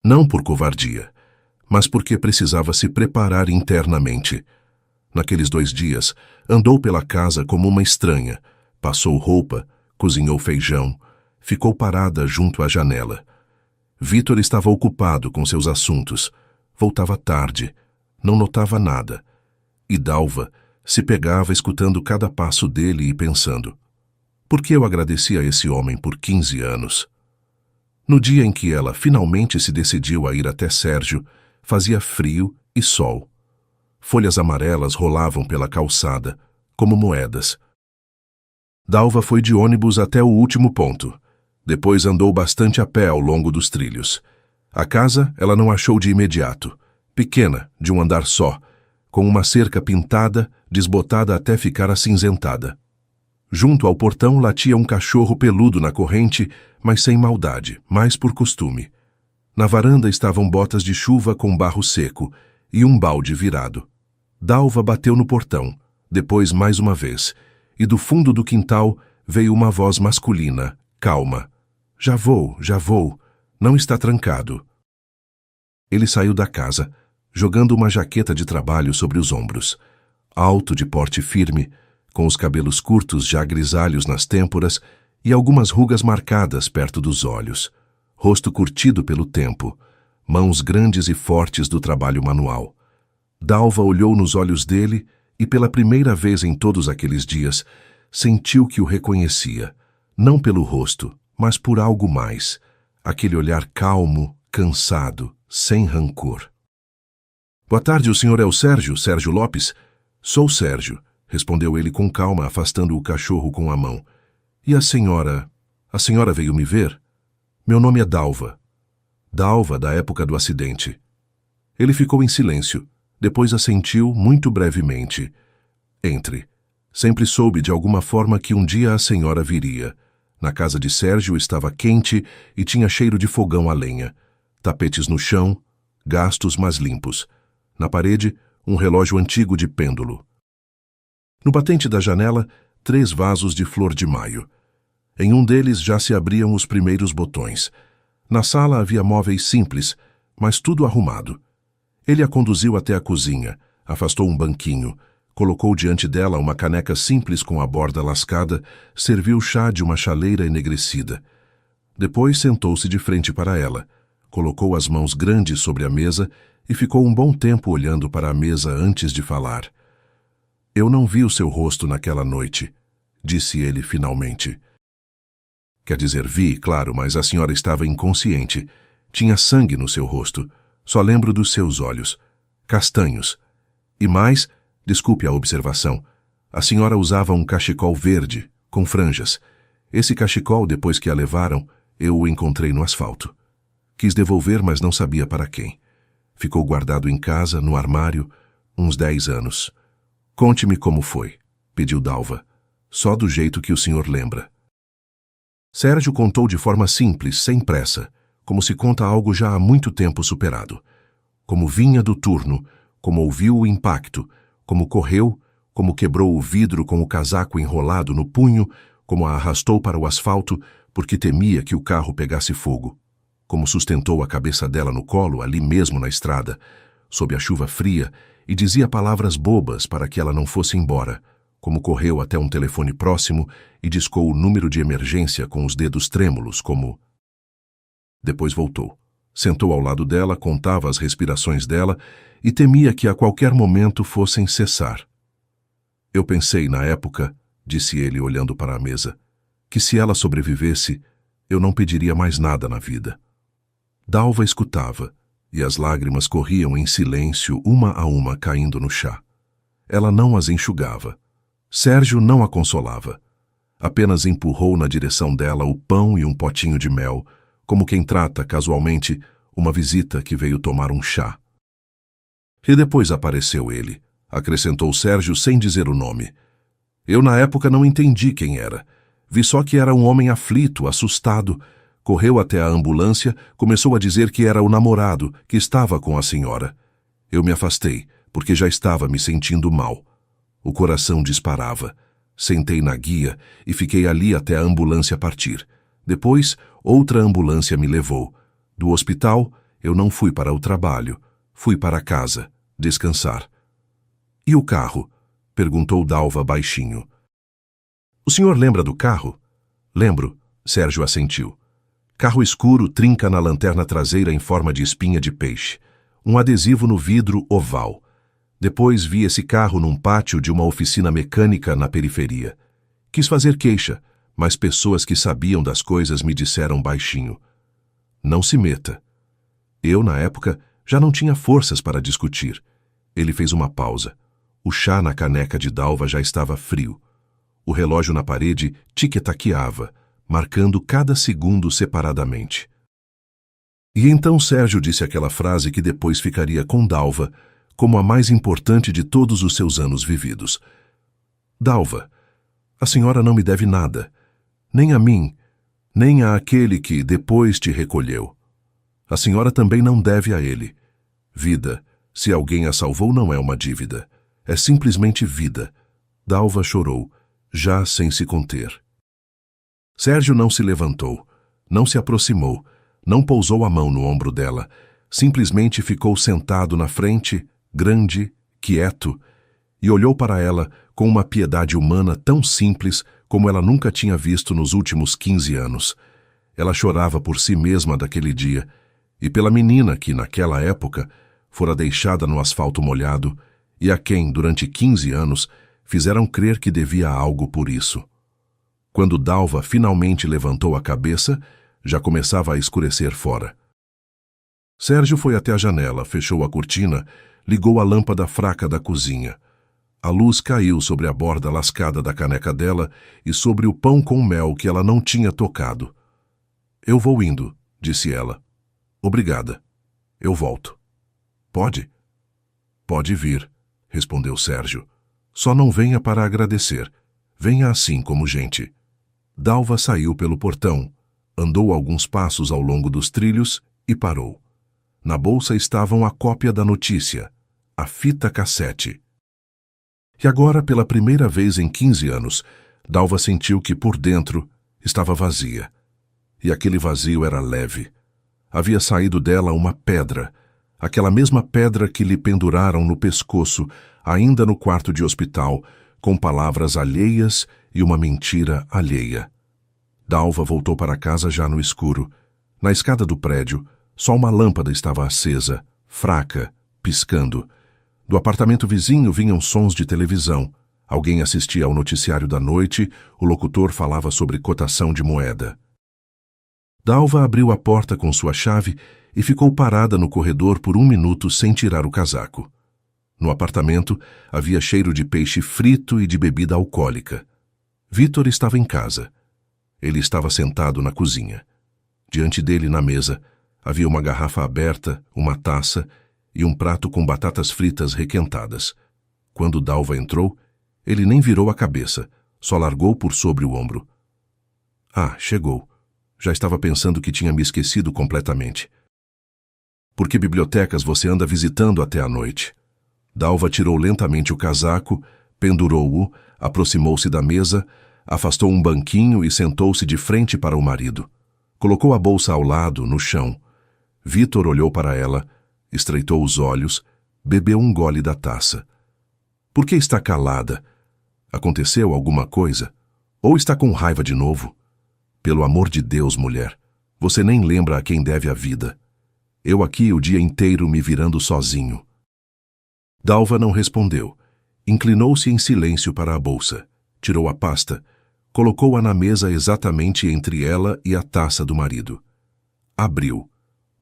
Speaker 1: Não por covardia, mas porque precisava se preparar internamente. Naqueles 2 dias, andou pela casa como uma estranha, passou roupa, cozinhou feijão, ficou parada junto à janela. Vítor estava ocupado com seus assuntos, voltava tarde, não notava nada, e Dalva se pegava escutando cada passo dele e pensando, por que eu agradeci a esse homem por 15 anos? No dia em que ela finalmente se decidiu a ir até Sérgio, fazia frio e sol. Folhas amarelas rolavam pela calçada, como moedas. Dalva foi de ônibus até o último ponto. Depois andou bastante a pé ao longo dos trilhos. A casa ela não achou de imediato. Pequena, de um andar só, com uma cerca pintada, desbotada até ficar acinzentada. Junto ao portão latia um cachorro peludo na corrente, mas sem maldade, mais por costume. Na varanda estavam botas de chuva com barro seco e um balde virado. Dalva bateu no portão, depois mais uma vez, e do fundo do quintal veio uma voz masculina, calma. Já vou, não está trancado. Ele saiu da casa, jogando uma jaqueta de trabalho sobre os ombros. Alto, de porte firme, com os cabelos curtos já grisalhos nas têmporas e algumas rugas marcadas perto dos olhos. Rosto curtido pelo tempo, mãos grandes e fortes do trabalho manual. Dalva olhou nos olhos dele e, pela primeira vez em todos aqueles dias, sentiu que o reconhecia, não pelo rosto, mas por algo mais, aquele olhar calmo, cansado, sem rancor. Boa tarde, o senhor é o Sérgio Lopes? Sou Sérgio, respondeu ele com calma, afastando o cachorro com a mão. E a senhora veio me ver? Meu nome é Dalva. Dalva, da época do acidente. Ele ficou em silêncio, depois assentiu muito brevemente. Entre. Sempre soube de alguma forma que um dia a senhora viria. Na casa de Sérgio estava quente e tinha cheiro de fogão a lenha. Tapetes no chão, gastos mas limpos. Na parede, um relógio antigo de pêndulo. No batente da janela, 3 vasos de flor de maio. Em um deles já se abriam os primeiros botões. Na sala havia móveis simples, mas tudo arrumado. Ele a conduziu até a cozinha, afastou um banquinho, colocou diante dela uma caneca simples com a borda lascada, serviu chá de uma chaleira enegrecida. Depois sentou-se de frente para ela, colocou as mãos grandes sobre a mesa e ficou um bom tempo olhando para a mesa antes de falar. Eu não vi o seu rosto naquela noite, disse ele finalmente. Quer dizer, vi, claro, mas a senhora estava inconsciente. Tinha sangue no seu rosto. Só lembro dos seus olhos. Castanhos. E mais, desculpe a observação, a senhora usava um cachecol verde, com franjas. Esse cachecol, depois que a levaram, eu o encontrei no asfalto. Quis devolver, mas não sabia para quem. Ficou guardado em casa, no armário, uns 10 anos. Conte-me como foi, pediu Dalva. Só do jeito que o senhor lembra. Sérgio contou de forma simples, sem pressa, como se conta algo já há muito tempo superado. Como vinha do turno, como ouviu o impacto, como correu, como quebrou o vidro com o casaco enrolado no punho, como a arrastou para o asfalto porque temia que o carro pegasse fogo, como sustentou a cabeça dela no colo ali mesmo na estrada, sob a chuva fria, e dizia palavras bobas para que ela não fosse embora, como correu até um telefone próximo e discou o número de emergência com os dedos trêmulos, como... Depois voltou. Sentou ao lado dela, contava as respirações dela e temia que a qualquer momento fossem cessar. Eu pensei na época, disse ele olhando para a mesa, que se ela sobrevivesse, eu não pediria mais nada na vida. Dalva escutava, e as lágrimas corriam em silêncio, uma a uma, caindo no chá. Ela não as enxugava. Sérgio não a consolava. Apenas empurrou na direção dela o pão e um potinho de mel, como quem trata, casualmente, uma visita que veio tomar um chá. E depois apareceu ele, acrescentou Sérgio sem dizer o nome. Eu, na época, não entendi quem era. Vi só que era um homem aflito, assustado. Correu até a ambulância, começou a dizer que era o namorado, que estava com a senhora. Eu me afastei, porque já estava me sentindo mal. O coração disparava. Sentei na guia e fiquei ali até a ambulância partir. Depois, outra ambulância me levou. Do hospital, eu não fui para o trabalho. Fui para casa, descansar. E o carro? Perguntou Dalva baixinho. O senhor lembra do carro? Lembro, Sérgio assentiu. Carro escuro trinca na lanterna traseira em forma de espinha de peixe. Um adesivo no vidro oval. Depois vi esse carro num pátio de uma oficina mecânica na periferia. Quis fazer queixa, mas pessoas que sabiam das coisas me disseram baixinho. Não se meta. Eu, na época, já não tinha forças para discutir. Ele fez uma pausa. O chá na caneca de Dalva já estava frio. O relógio na parede tic-taqueava, marcando cada segundo separadamente. E então Sérgio disse aquela frase que depois ficaria com Dalva como a mais importante de todos os seus anos vividos. Dalva, a senhora não me deve nada, nem a mim, nem a aquele que depois te recolheu. A senhora também não deve a ele. Vida, se alguém a salvou, não é uma dívida. É simplesmente vida. Dalva chorou, já sem se conter. Sérgio não se levantou, não se aproximou, não pousou a mão no ombro dela, simplesmente ficou sentado na frente, grande, quieto, e olhou para ela com uma piedade humana tão simples como ela nunca tinha visto nos últimos 15 anos. Ela chorava por si mesma daquele dia, e pela menina que, naquela época, fora deixada no asfalto molhado, e a quem, durante 15 anos, fizeram crer que devia algo por isso. Quando Dalva finalmente levantou a cabeça, já começava a escurecer fora. Sérgio foi até a janela, fechou a cortina, ligou a lâmpada fraca da cozinha. A luz caiu sobre a borda lascada da caneca dela e sobre o pão com mel que ela não tinha tocado. Eu vou indo, disse ela. Obrigada. Eu volto. Pode? Pode vir, respondeu Sérgio. Só não venha para agradecer. Venha assim como gente. Dalva saiu pelo portão, andou alguns passos ao longo dos trilhos e parou. Na bolsa estavam a cópia da notícia, a fita cassete. E agora, pela primeira vez em 15 anos, Dalva sentiu que por dentro estava vazia. E aquele vazio era leve. Havia saído dela uma pedra, aquela mesma pedra que lhe penduraram no pescoço, ainda no quarto de hospital, com palavras alheias e uma mentira alheia. Dalva voltou para casa já no escuro. Na escada do prédio, só uma lâmpada estava acesa, fraca, piscando. Do apartamento vizinho vinham sons de televisão. Alguém assistia ao noticiário da noite, o locutor falava sobre cotação de moeda. Dalva abriu a porta com sua chave e ficou parada no corredor por 1 minuto sem tirar o casaco. No apartamento havia cheiro de peixe frito e de bebida alcoólica. Vitor estava em casa. Ele estava sentado na cozinha. Diante dele, na mesa, havia uma garrafa aberta, uma taça e um prato com batatas fritas requentadas. Quando Dalva entrou, ele nem virou a cabeça, só largou por sobre o ombro. Ah, chegou. Já estava pensando que tinha me esquecido completamente. Por que bibliotecas você anda visitando até a noite? Dalva tirou lentamente o casaco, pendurou-o, aproximou-se da mesa, afastou um banquinho e sentou-se de frente para o marido. Colocou a bolsa ao lado, no chão. Vitor olhou para ela, estreitou os olhos, bebeu um gole da taça. Por que está calada? Aconteceu alguma coisa? Ou está com raiva de novo? Pelo amor de Deus, mulher, você nem lembra a quem deve a vida. Eu aqui o dia inteiro me virando sozinho. Dalva não respondeu. Inclinou-se em silêncio para a bolsa. Tirou a pasta. Colocou-a na mesa exatamente entre ela e a taça do marido. Abriu.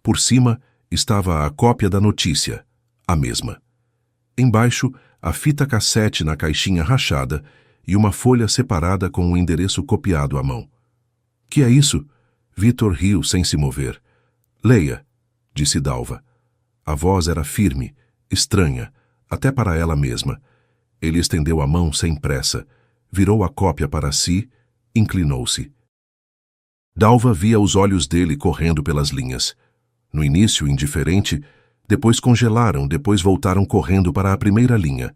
Speaker 1: Por cima estava a cópia da notícia, a mesma. Embaixo, a fita cassete na caixinha rachada e uma folha separada com o endereço copiado à mão. Que é isso? Vitor riu sem se mover. Leia, disse Dalva. A voz era firme, estranha, até para ela mesma. Ele estendeu a mão sem pressa, virou a cópia para si, inclinou-se. Dalva via os olhos dele correndo pelas linhas. No início, indiferente, depois congelaram, depois voltaram correndo para a primeira linha.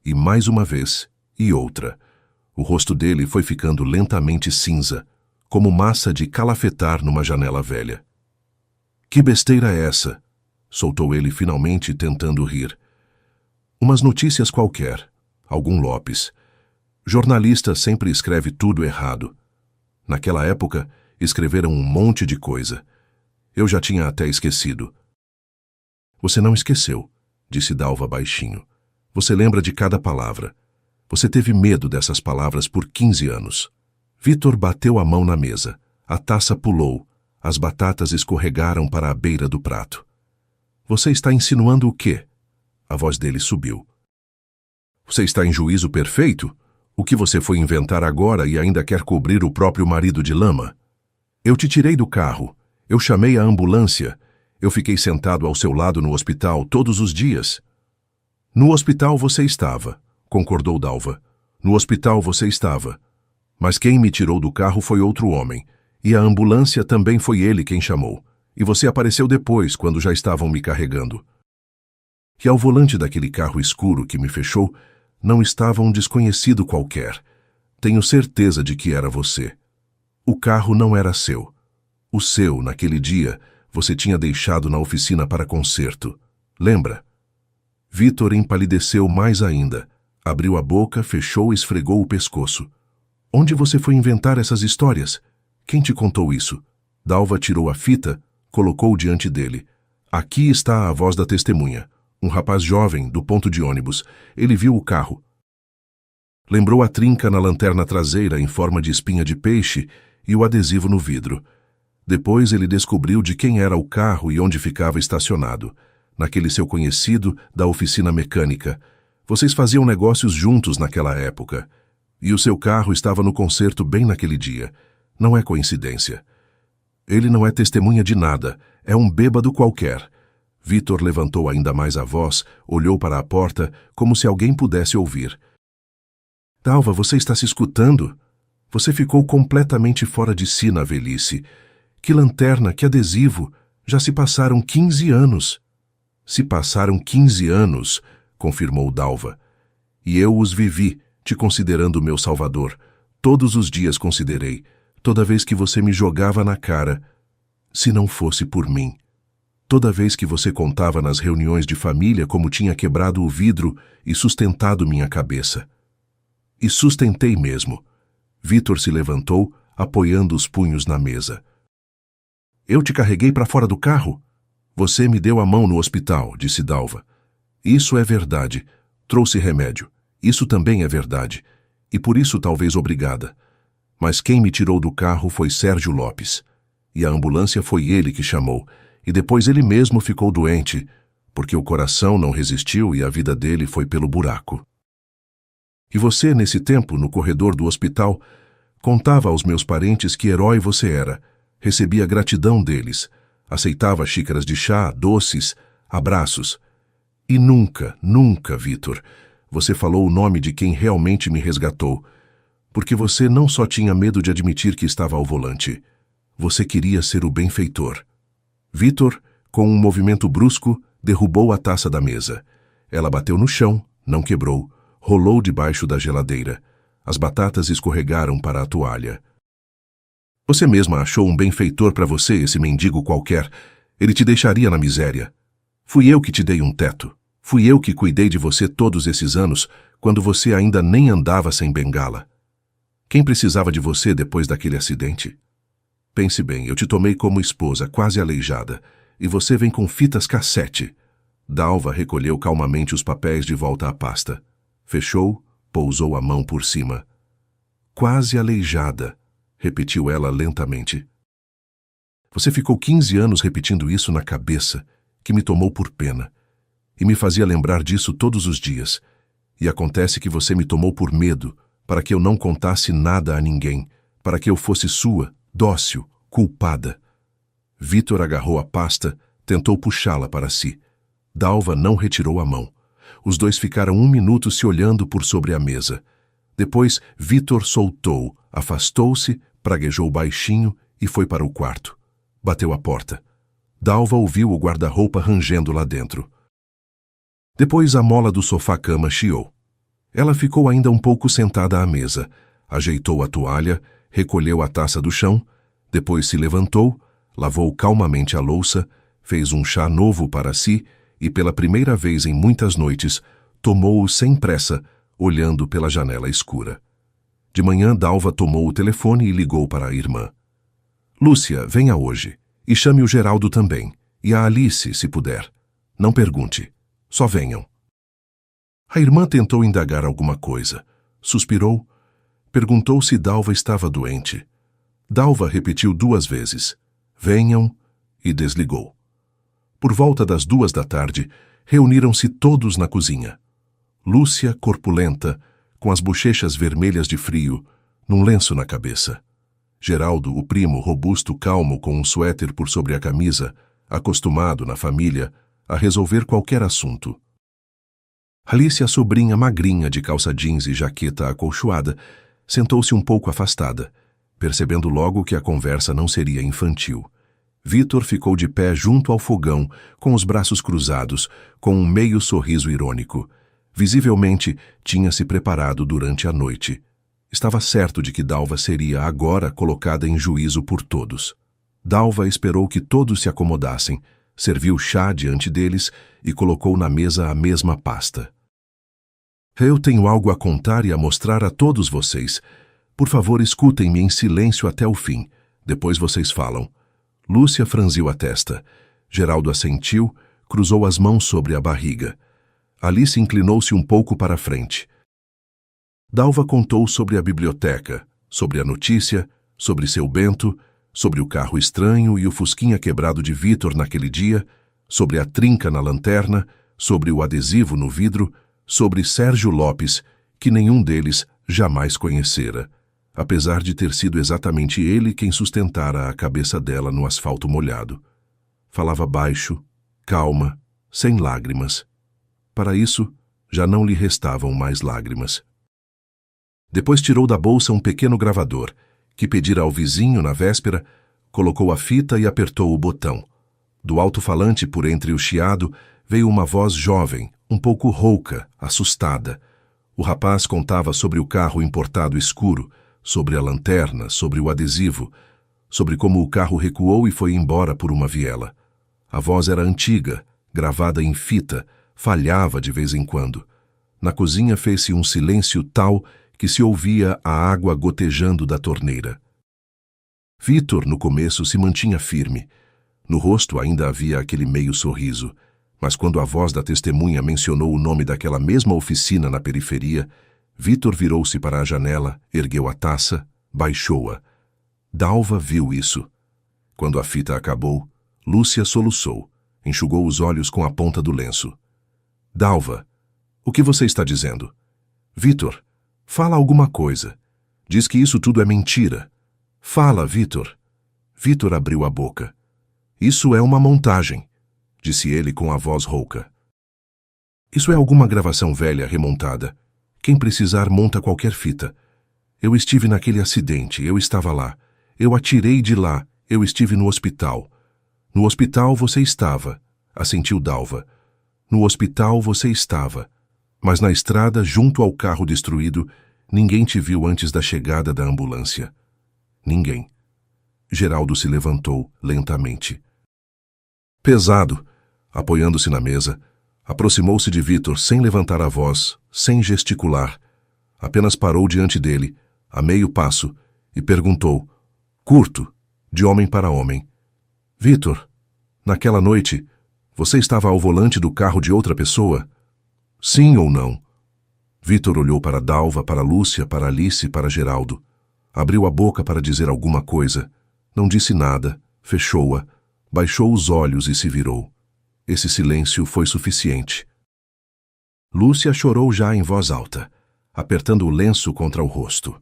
Speaker 1: E mais uma vez, e outra. O rosto dele foi ficando lentamente cinza, como massa de calafetar numa janela velha. Que besteira é essa? Soltou ele finalmente, tentando rir. Umas notícias qualquer. Algum Lopes. Jornalista sempre escreve tudo errado. Naquela época, escreveram um monte de coisa. Eu já tinha até esquecido. Você não esqueceu, disse Dalva baixinho. Você lembra de cada palavra. Você teve medo dessas palavras por 15 anos. Vitor bateu a mão na mesa. A taça pulou. As batatas escorregaram para a beira do prato. Você está insinuando o quê? A voz dele subiu. Você está em juízo perfeito? O que você foi inventar agora e ainda quer cobrir o próprio marido de lama? Eu te tirei do carro. Eu chamei a ambulância. Eu fiquei sentado ao seu lado no hospital todos os dias. No hospital você estava, concordou Dalva. No hospital você estava. Mas quem me tirou do carro foi outro homem. E a ambulância também foi ele quem chamou. E você apareceu depois, quando já estavam me carregando. E ao volante daquele carro escuro que me fechou, não estava um desconhecido qualquer. Tenho certeza de que era você. O carro não era seu. O seu, naquele dia, você tinha deixado na oficina para conserto. Lembra? Vitor empalideceu mais ainda. Abriu a boca, fechou e esfregou o pescoço. Onde você foi inventar essas histórias? Quem te contou isso? Dalva tirou a fita, colocou diante dele. Aqui está a voz da testemunha. Um rapaz jovem, do ponto de ônibus. Ele viu o carro. Lembrou a trinca na lanterna traseira em forma de espinha de peixe e o adesivo no vidro. Depois ele descobriu de quem era o carro e onde ficava estacionado. Naquele seu conhecido da oficina mecânica. Vocês faziam negócios juntos naquela época. E o seu carro estava no concerto bem naquele dia. Não é coincidência. Ele não é testemunha de nada. É um bêbado qualquer. Vitor levantou ainda mais a voz, olhou para a porta, como se alguém pudesse ouvir. Dalva, você está se escutando? Você ficou completamente fora de si na velhice. Que lanterna, que adesivo. Já se passaram 15 anos. Se passaram 15 anos, confirmou Dalva. E eu os vivi, te considerando meu salvador. Todos os dias considerei, toda vez que você me jogava na cara, se não fosse por mim. Toda vez que você contava nas reuniões de família como tinha quebrado o vidro e sustentado minha cabeça. E sustentei mesmo. Vitor se levantou, apoiando os punhos na mesa. Eu te carreguei para fora do carro? Você me deu a mão no hospital, disse Dalva. Isso é verdade. Trouxe remédio. Isso também é verdade. E por isso talvez obrigada. Mas quem me tirou do carro foi Sérgio Lopes. E a ambulância foi ele que chamou. E depois ele mesmo ficou doente, porque o coração não resistiu e a vida dele foi pelo buraco. E você, nesse tempo, no corredor do hospital, contava aos meus parentes que herói você era, recebia gratidão deles, aceitava xícaras de chá, doces, abraços. E nunca, nunca, Vitor, você falou o nome de quem realmente me resgatou, porque você não só tinha medo de admitir que estava ao volante, você queria ser o benfeitor. Vitor, com um movimento brusco, derrubou a taça da mesa. Ela bateu no chão, não quebrou, rolou debaixo da geladeira. As batatas escorregaram para a toalha. Você mesma achou um benfeitor para você, esse mendigo qualquer. Ele te deixaria na miséria. Fui eu que te dei um teto. Fui eu que cuidei de você todos esses anos, quando você ainda nem andava sem bengala. Quem precisava de você depois daquele acidente? Pense bem, eu te tomei como esposa, quase aleijada, e você vem com fitas cassete. Dalva recolheu calmamente os papéis de volta à pasta. Fechou, pousou a mão por cima. Quase aleijada, repetiu ela lentamente. Você ficou 15 anos repetindo isso na cabeça, que me tomou por pena, e me fazia lembrar disso todos os dias. E acontece que você me tomou por medo, para que eu não contasse nada a ninguém, para que eu fosse sua, dócil, culpada. Vitor agarrou a pasta, tentou puxá-la para si. Dalva não retirou a mão. Os dois ficaram 1 minuto se olhando por sobre a mesa. Depois, Vitor soltou, afastou-se, praguejou baixinho e foi para o quarto. Bateu a porta. Dalva ouviu o guarda-roupa rangendo lá dentro. Depois a mola do sofá-cama chiou. Ela ficou ainda um pouco sentada à mesa, ajeitou a toalha, recolheu a taça do chão, depois se levantou, lavou calmamente a louça, fez um chá novo para si e, pela primeira vez em muitas noites, tomou-o sem pressa, olhando pela janela escura. De manhã, Dalva tomou o telefone e ligou para a irmã. Lúcia, venha hoje. E chame o Geraldo também. E a Alice, se puder. Não pergunte. Só venham. A irmã tentou indagar alguma coisa. Suspirou. Perguntou se Dalva estava doente. Dalva repetiu 2 vezes. Venham, e desligou. Por volta das 2 da tarde, reuniram-se todos na cozinha. Lúcia, corpulenta, com as bochechas vermelhas de frio, num lenço na cabeça. Geraldo, o primo, robusto, calmo, com um suéter por sobre a camisa, acostumado, na família, a resolver qualquer assunto. Alice, a sobrinha magrinha de calça jeans e jaqueta acolchoada, sentou-se um pouco afastada, percebendo logo que a conversa não seria infantil. Vitor ficou de pé junto ao fogão, com os braços cruzados, com um meio sorriso irônico. Visivelmente, tinha se preparado durante a noite. Estava certo de que Dalva seria agora colocada em juízo por todos. Dalva esperou que todos se acomodassem, serviu chá diante deles e colocou na mesa a mesma pasta. Eu tenho algo a contar e a mostrar a todos vocês. Por favor, escutem-me em silêncio até o fim. Depois vocês falam. Lúcia franziu a testa. Geraldo assentiu, cruzou as mãos sobre a barriga. Alice inclinou-se um pouco para a frente. Dalva contou sobre a biblioteca, sobre a notícia, sobre seu Bento, sobre o carro estranho e o fusquinha quebrado de Vitor naquele dia, sobre a trinca na lanterna, sobre o adesivo no vidro, sobre Sérgio Lopes, que nenhum deles jamais conhecera, apesar de ter sido exatamente ele quem sustentara a cabeça dela no asfalto molhado. Falava baixo, calma, sem lágrimas. Para isso, já não lhe restavam mais lágrimas. Depois tirou da bolsa um pequeno gravador, que pedira ao vizinho na véspera, colocou a fita e apertou o botão. Do alto-falante por entre o chiado, veio uma voz jovem, um pouco rouca, assustada. O rapaz contava sobre o carro importado escuro, sobre a lanterna, sobre o adesivo, sobre como o carro recuou e foi embora por uma viela. A voz era antiga, gravada em fita, falhava de vez em quando. Na cozinha fez-se um silêncio tal que se ouvia a água gotejando da torneira. Vítor, no começo, se mantinha firme. No rosto ainda havia aquele meio sorriso, mas quando a voz da testemunha mencionou o nome daquela mesma oficina na periferia, Vítor virou-se para a janela, ergueu a taça, baixou-a. Dalva viu isso. Quando a fita acabou, Lúcia soluçou, enxugou os olhos com a ponta do lenço. Dalva, o que você está dizendo? Vítor, fala alguma coisa. Diz que isso tudo é mentira. Fala, Vítor. Vítor abriu a boca. Isso é uma montagem, disse ele com a voz rouca. Isso é alguma gravação velha remontada. Quem precisar monta qualquer fita. Eu estive naquele acidente, eu estava lá. Eu atirei de lá, eu estive no hospital. No hospital você estava, assentiu Dalva. No hospital você estava. Mas na estrada, junto ao carro destruído, ninguém te viu antes da chegada da ambulância. Ninguém. Geraldo se levantou lentamente. Pesado, apoiando-se na mesa, aproximou-se de Vítor sem levantar a voz, sem gesticular. Apenas parou diante dele, a meio passo, e perguntou, curto, de homem para homem. Vítor, naquela noite, você estava ao volante do carro de outra pessoa? Sim ou não? Vítor olhou para Dalva, para Lúcia, para Alice, para Geraldo. Abriu a boca para dizer alguma coisa. Não disse nada, fechou-a, baixou os olhos e se virou. Esse silêncio foi suficiente. Lúcia chorou já em voz alta, apertando o lenço contra o rosto.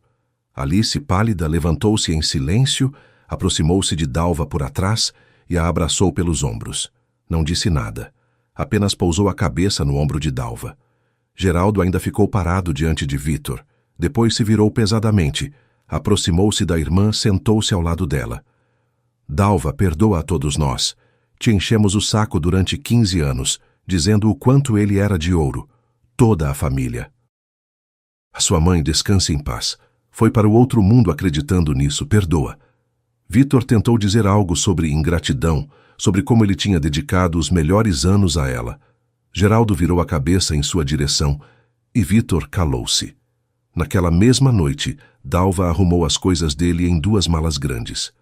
Speaker 1: Alice, pálida, levantou-se em silêncio, aproximou-se de Dalva por atrás e a abraçou pelos ombros. Não disse nada. Apenas pousou a cabeça no ombro de Dalva. Geraldo ainda ficou parado diante de Vítor. Depois se virou pesadamente, aproximou-se da irmã, sentou-se ao lado dela. Dalva, perdoa a todos nós. Te enchemos o saco durante 15 anos, dizendo o quanto ele era de ouro. Toda a família. A sua mãe descanse em paz. Foi para o outro mundo acreditando nisso, perdoa. Vítor tentou dizer algo sobre ingratidão, sobre como ele tinha dedicado os melhores anos a ela. Geraldo virou a cabeça em sua direção e Vítor calou-se. Naquela mesma noite, Dalva arrumou as coisas dele em 2 malas grandes.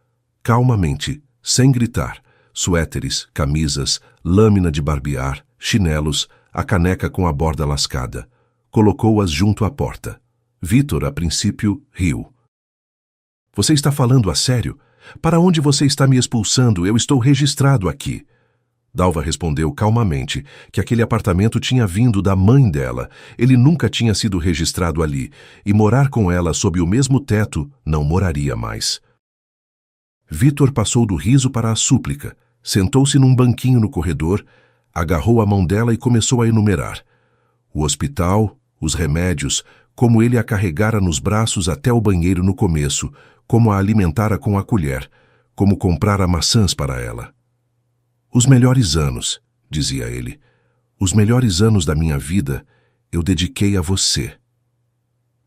Speaker 1: Calmamente, sem gritar, suéteres, camisas, lâmina de barbear, chinelos, a caneca com a borda lascada. Colocou-as junto à porta. Vítor, a princípio, riu. Você está falando a sério? Para onde você está me expulsando? Eu estou registrado aqui. Dalva respondeu calmamente que aquele apartamento tinha vindo da mãe dela. Ele nunca tinha sido registrado ali, e morar com ela sob o mesmo teto não moraria mais. Vítor passou do riso para a súplica, sentou-se num banquinho no corredor, agarrou a mão dela e começou a enumerar. O hospital, os remédios, como ele a carregara nos braços até o banheiro no começo, como a alimentara com a colher, como comprara maçãs para ela. Os melhores anos, dizia ele, os melhores anos da minha vida eu dediquei a você.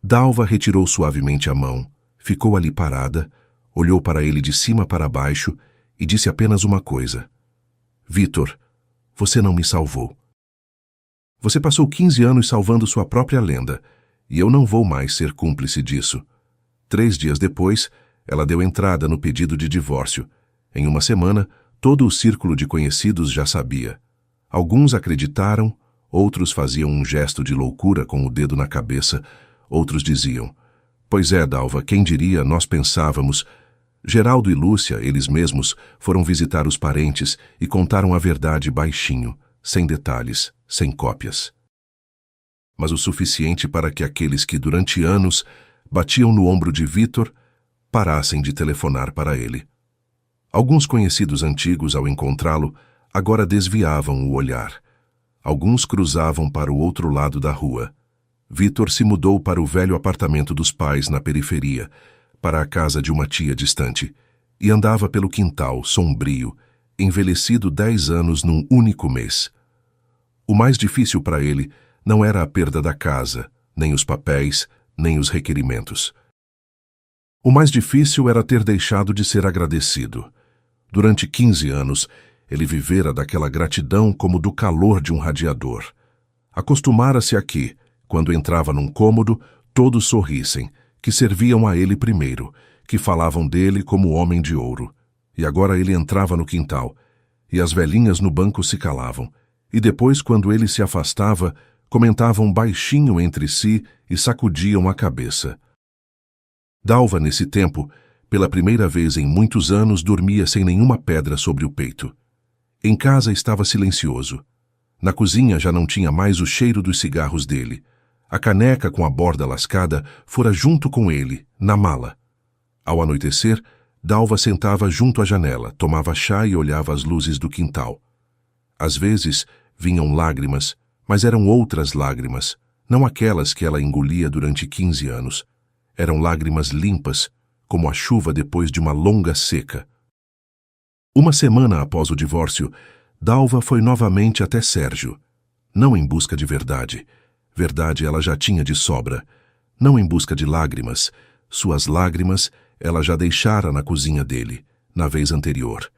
Speaker 1: Dalva retirou suavemente a mão, ficou ali parada, olhou para ele de cima para baixo e disse apenas uma coisa. Vítor, você não me salvou. Você passou 15 anos salvando sua própria lenda, e eu não vou mais ser cúmplice disso. 3 dias depois, ela deu entrada no pedido de divórcio. Em uma semana, todo o círculo de conhecidos já sabia. Alguns acreditaram, outros faziam um gesto de loucura com o dedo na cabeça, outros diziam, pois é, Dalva, quem diria, nós pensávamos. Geraldo e Lúcia, eles mesmos, foram visitar os parentes e contaram a verdade baixinho, sem detalhes, sem cópias. Mas o suficiente para que aqueles que durante anos batiam no ombro de Vítor parassem de telefonar para ele. Alguns conhecidos antigos, ao encontrá-lo, agora desviavam o olhar. Alguns cruzavam para o outro lado da rua. Vítor se mudou para o velho apartamento dos pais na periferia, para a casa de uma tia distante, e andava pelo quintal, sombrio, envelhecido 10 anos num único mês. O mais difícil para ele não era a perda da casa, nem os papéis, nem os requerimentos. O mais difícil era ter deixado de ser agradecido. Durante 15 anos, ele vivera daquela gratidão como do calor de um radiador. Acostumara-se a que, quando entrava num cômodo, todos sorrissem, que serviam a ele primeiro, que falavam dele como homem de ouro. E agora ele entrava no quintal, e as velhinhas no banco se calavam, e depois, quando ele se afastava, comentavam baixinho entre si e sacudiam a cabeça. Dalva, nesse tempo, pela primeira vez em muitos anos, dormia sem nenhuma pedra sobre o peito. Em casa estava silencioso. Na cozinha já não tinha mais o cheiro dos cigarros dele. A caneca com a borda lascada fora junto com ele, na mala. Ao anoitecer, Dalva sentava junto à janela, tomava chá e olhava as luzes do quintal. Às vezes, vinham lágrimas, mas eram outras lágrimas, não aquelas que ela engolia durante 15 anos. Eram lágrimas limpas, como a chuva depois de uma longa seca. Uma semana após o divórcio, Dalva foi novamente até Sérgio. Não em busca de verdade. Verdade ela já tinha de sobra. Não em busca de lágrimas. Suas lágrimas ela já deixara na cozinha dele, na vez anterior.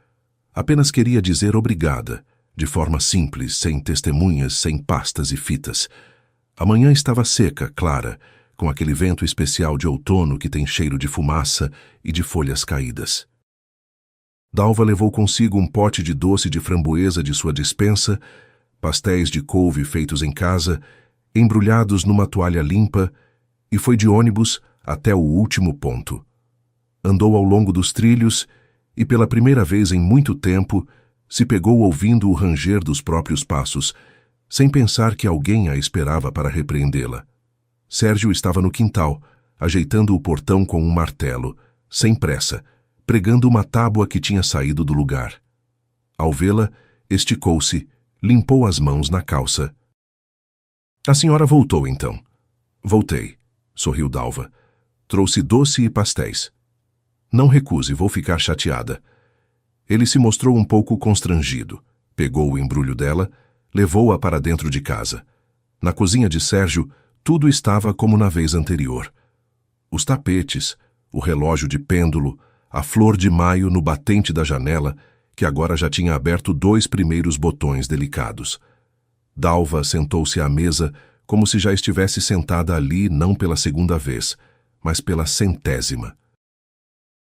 Speaker 1: Apenas queria dizer obrigada, de forma simples, sem testemunhas, sem pastas e fitas. A manhã estava seca, clara, com aquele vento especial de outono que tem cheiro de fumaça e de folhas caídas. Dalva levou consigo um pote de doce de framboesa de sua despensa, pastéis de couve feitos em casa, embrulhados numa toalha limpa, e foi de ônibus até o último ponto. Andou ao longo dos trilhos e, pela primeira vez em muito tempo, se pegou ouvindo o ranger dos próprios passos, sem pensar que alguém a esperava para repreendê-la. Sérgio estava no quintal, ajeitando o portão com um martelo, sem pressa, pregando uma tábua que tinha saído do lugar. Ao vê-la, esticou-se, limpou as mãos na calça. A senhora voltou, então? Voltei, sorriu Dalva. Trouxe doce e pastéis. Não recuse, vou ficar chateada. Ele se mostrou um pouco constrangido. Pegou o embrulho dela, levou-a para dentro de casa. Na cozinha de Sérgio, tudo estava como na vez anterior. Os tapetes, o relógio de pêndulo, a flor de maio no batente da janela, que agora já tinha aberto 2 primeiros botões delicados. Dalva sentou-se à mesa como se já estivesse sentada ali não pela segunda vez, mas pela 100ª.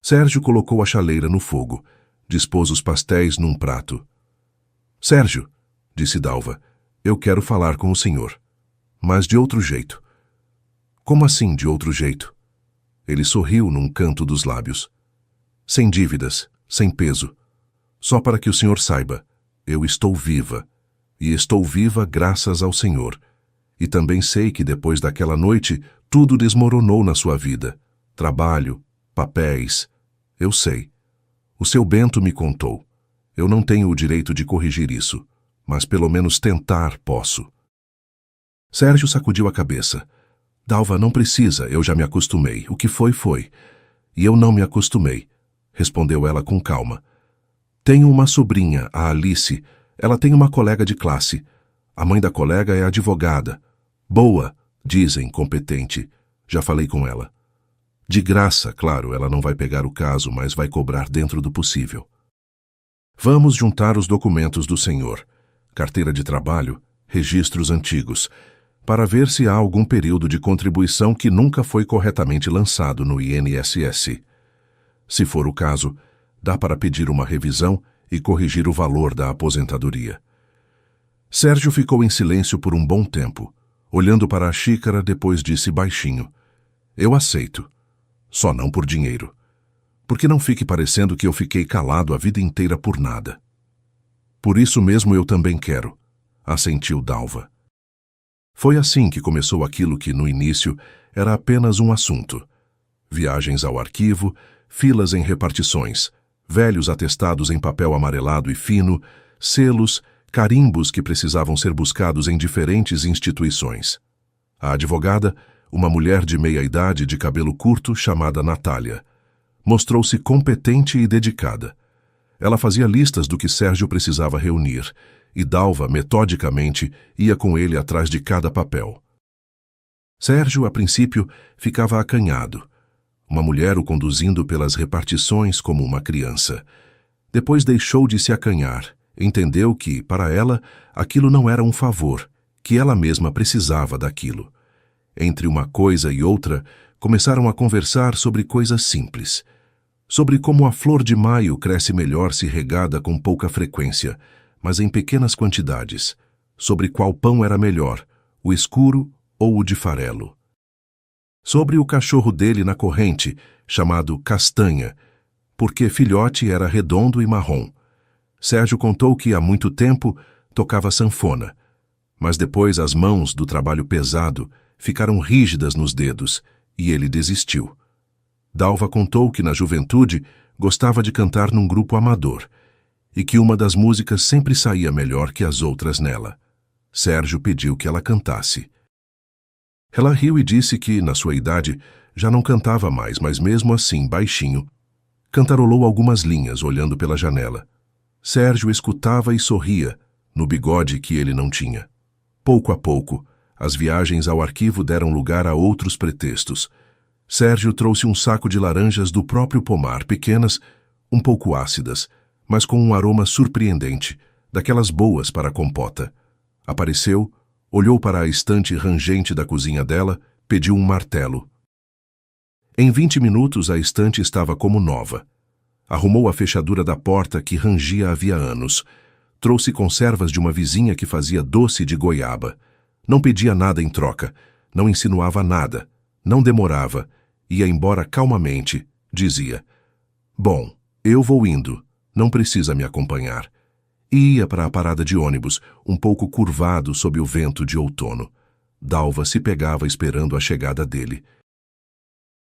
Speaker 1: Sérgio colocou a chaleira no fogo, dispôs os pastéis num prato. Sérgio, disse Dalva, eu quero falar com o senhor. Mas de outro jeito. Como assim de outro jeito? Ele sorriu num canto dos lábios. Sem dívidas, sem peso. Só para que o senhor saiba, eu estou viva. E estou viva graças ao senhor. E também sei que depois daquela noite, tudo desmoronou na sua vida. Trabalho, papéis. Eu sei. O seu Bento me contou. Eu não tenho o direito de corrigir isso, mas pelo menos tentar posso. Sérgio sacudiu a cabeça. Dalva, não precisa, eu já me acostumei. O que foi, foi. E eu não me acostumei, respondeu ela com calma. Tenho uma sobrinha, a Alice. Ela tem uma colega de classe. A mãe da colega é advogada. Boa, dizem, competente. Já falei com ela. De graça, claro, ela não vai pegar o caso, mas vai cobrar dentro do possível. Vamos juntar os documentos do senhor. Carteira de trabalho, registros antigos, para ver se há algum período de contribuição que nunca foi corretamente lançado no INSS. Se for o caso, dá para pedir uma revisão e corrigir o valor da aposentadoria. Sérgio ficou em silêncio por um bom tempo, olhando para a xícara, depois disse baixinho. Eu aceito. Só não por dinheiro. Porque não fique parecendo que eu fiquei calado a vida inteira por nada. Por isso mesmo eu também quero, assentiu Dalva. Foi assim que começou aquilo que, no início, era apenas um assunto. Viagens ao arquivo, filas em repartições, velhos atestados em papel amarelado e fino, selos, carimbos que precisavam ser buscados em diferentes instituições. A advogada, uma mulher de meia-idade de cabelo curto chamada Natália, mostrou-se competente e dedicada. Ela fazia listas do que Sérgio precisava reunir, e Dalva, metodicamente, ia com ele atrás de cada papel. Sérgio, a princípio, ficava acanhado, uma mulher o conduzindo pelas repartições como uma criança. Depois deixou de se acanhar, entendeu que, para ela, aquilo não era um favor, que ela mesma precisava daquilo. Entre uma coisa e outra, começaram a conversar sobre coisas simples. Sobre como a flor de maio cresce melhor se regada com pouca frequência, mas em pequenas quantidades. Sobre qual pão era melhor, o escuro ou o de farelo. Sobre o cachorro dele na corrente, chamado Castanha, porque filhote era redondo e marrom. Sérgio contou que há muito tempo tocava sanfona, mas depois as mãos do trabalho pesado ficaram rígidas nos dedos e ele desistiu. Dalva contou que na juventude gostava de cantar num grupo amador e que uma das músicas sempre saía melhor que as outras nela. Sérgio pediu que ela cantasse. Ela riu e disse que, na sua idade, já não cantava mais, mas mesmo assim, baixinho, cantarolou algumas linhas olhando pela janela. Sérgio escutava e sorria, no bigode que ele não tinha. Pouco a pouco, as viagens ao arquivo deram lugar a outros pretextos. Sérgio trouxe um saco de laranjas do próprio pomar, pequenas, um pouco ácidas, mas com um aroma surpreendente, daquelas boas para a compota. Apareceu, olhou para a estante rangente da cozinha dela, pediu um martelo. Em 20 minutos a estante estava como nova. Arrumou a fechadura da porta que rangia havia anos. Trouxe conservas de uma vizinha que fazia doce de goiaba. Não pedia nada em troca, não insinuava nada, não demorava, ia embora calmamente, dizia: "Bom, eu vou indo, não precisa me acompanhar." E ia para a parada de ônibus, um pouco curvado sob o vento de outono. Dalva se pegava esperando a chegada dele.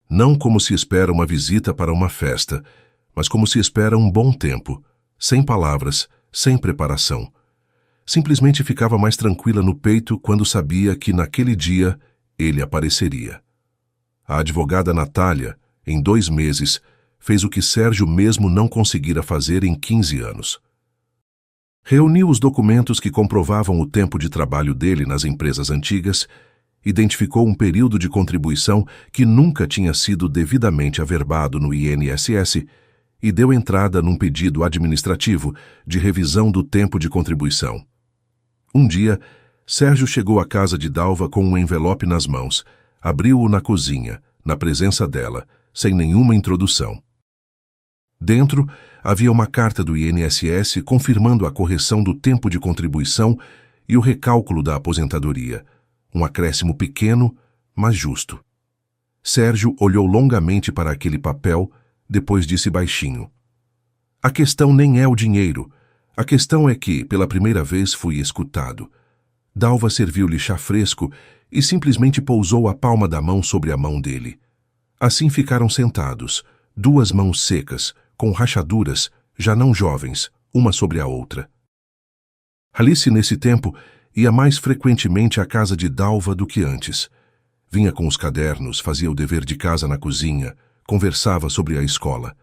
Speaker 1: Não como se espera uma visita para uma festa, mas como se espera um bom tempo, sem palavras, sem preparação. Simplesmente ficava mais tranquila no peito quando sabia que naquele dia ele apareceria. A advogada Natália, em 2 meses, fez o que Sérgio mesmo não conseguira fazer em 15 anos. Reuniu os documentos que comprovavam o tempo de trabalho dele nas empresas antigas, identificou um período de contribuição que nunca tinha sido devidamente averbado no INSS e deu entrada num pedido administrativo de revisão do tempo de contribuição. Um dia, Sérgio chegou à casa de Dalva com um envelope nas mãos, abriu-o na cozinha, na presença dela, sem nenhuma introdução. Dentro, havia uma carta do INSS confirmando a correção do tempo de contribuição e o recálculo da aposentadoria, um acréscimo pequeno, mas justo. Sérgio olhou longamente para aquele papel, depois disse baixinho: "A questão nem é o dinheiro. A questão é que, pela primeira vez, fui escutado." Dalva serviu-lhe chá fresco e simplesmente pousou a palma da mão sobre a mão dele. Assim ficaram sentados, 2 mãos secas, com rachaduras, já não jovens, uma sobre a outra. Alice, nesse tempo, ia mais frequentemente à casa de Dalva do que antes. Vinha com os cadernos, fazia o dever de casa na cozinha, conversava sobre a escola.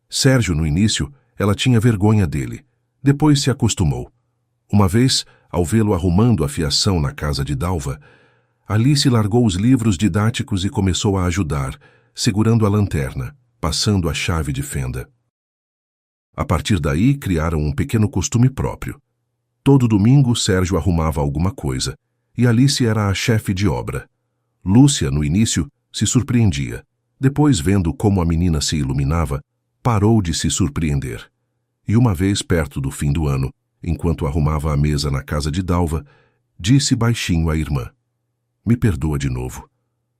Speaker 1: Sérgio, no início, ela tinha vergonha dele. Depois se acostumou. Uma vez, ao vê-lo arrumando a fiação na casa de Dalva, Alice largou os livros didáticos e começou a ajudar, segurando a lanterna, passando a chave de fenda. A partir daí, criaram um pequeno costume próprio. Todo domingo, Sérgio arrumava alguma coisa, e Alice era a chefe de obra. Lúcia, no início, se surpreendia. Depois, vendo como a menina se iluminava, parou de se surpreender. E uma vez, perto do fim do ano, enquanto arrumava a mesa na casa de Dalva, disse baixinho à irmã: "Me perdoa de novo.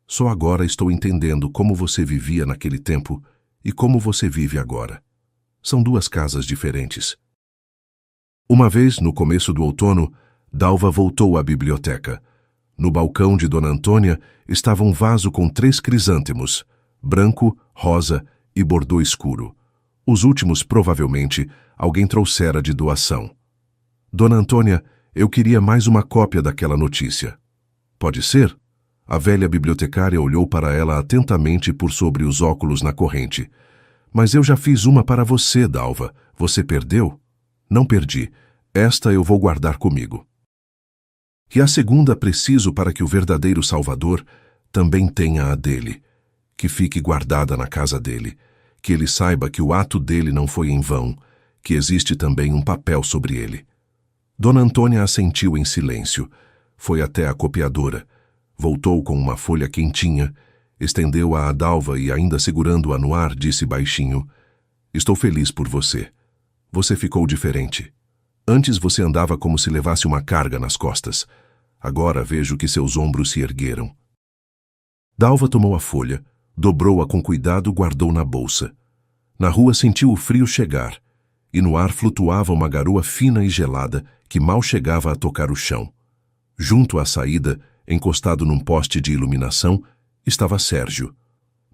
Speaker 1: Só agora estou entendendo como você vivia naquele tempo e como você vive agora. São 2 casas diferentes." Uma vez, no começo do outono, Dalva voltou à biblioteca. No balcão de Dona Antônia estava um vaso com 3 crisântemos, branco, rosa e bordô escuro. Os últimos, provavelmente, alguém trouxera de doação. "Dona Antônia, eu queria mais uma cópia daquela notícia." "Pode ser?" A velha bibliotecária olhou para ela atentamente por sobre os óculos na corrente. "Mas eu já fiz uma para você, Dalva. Você perdeu?" "Não perdi. Esta eu vou guardar comigo. E a segunda preciso para que o verdadeiro Salvador também tenha a dele, que fique guardada na casa dele, que ele saiba que o ato dele não foi em vão, que existe também um papel sobre ele. Dona Antônia assentiu em silêncio, foi até a copiadora, voltou com uma folha quentinha, estendeu-a a Dalva e, ainda segurando-a no ar, disse baixinho: "Estou feliz por você. Você ficou diferente. Antes você andava como se levasse uma carga nas costas. Agora vejo que seus ombros se ergueram." Dalva tomou a folha, dobrou-a com cuidado, guardou na bolsa. Na rua sentiu o frio chegar, e no ar flutuava uma garoa fina e gelada que mal chegava a tocar o chão. Junto à saída, encostado num poste de iluminação, estava Sérgio.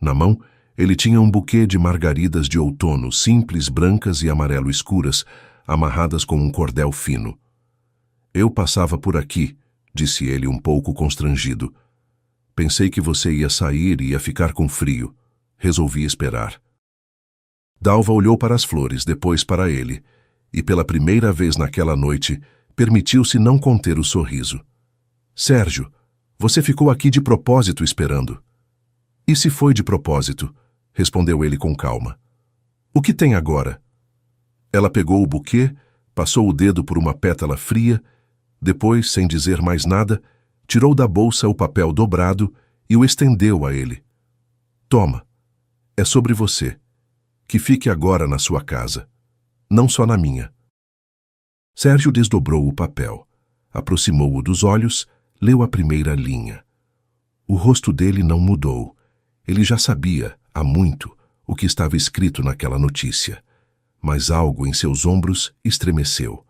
Speaker 1: Na mão, ele tinha um buquê de margaridas de outono, simples, brancas e amarelo escuras, amarradas com um cordel fino. "Eu passava por aqui", disse ele um pouco constrangido. "Pensei que você ia sair e ia ficar com frio. Resolvi esperar." Dalva olhou para as flores, depois para ele, e pela primeira vez naquela noite, permitiu-se não conter o sorriso. "Sérgio, você ficou aqui de propósito esperando." "E se foi de propósito?" respondeu ele com calma. "O que tem agora?" Ela pegou o buquê, passou o dedo por uma pétala fria, depois, sem dizer mais nada, tirou da bolsa o papel dobrado e o estendeu a ele. "Toma, é sobre você. Que fique agora na sua casa, não só na minha." Sérgio desdobrou o papel, aproximou-o dos olhos, leu a primeira linha. O rosto dele não mudou. Ele já sabia, há muito, o que estava escrito naquela notícia. Mas algo em seus ombros estremeceu.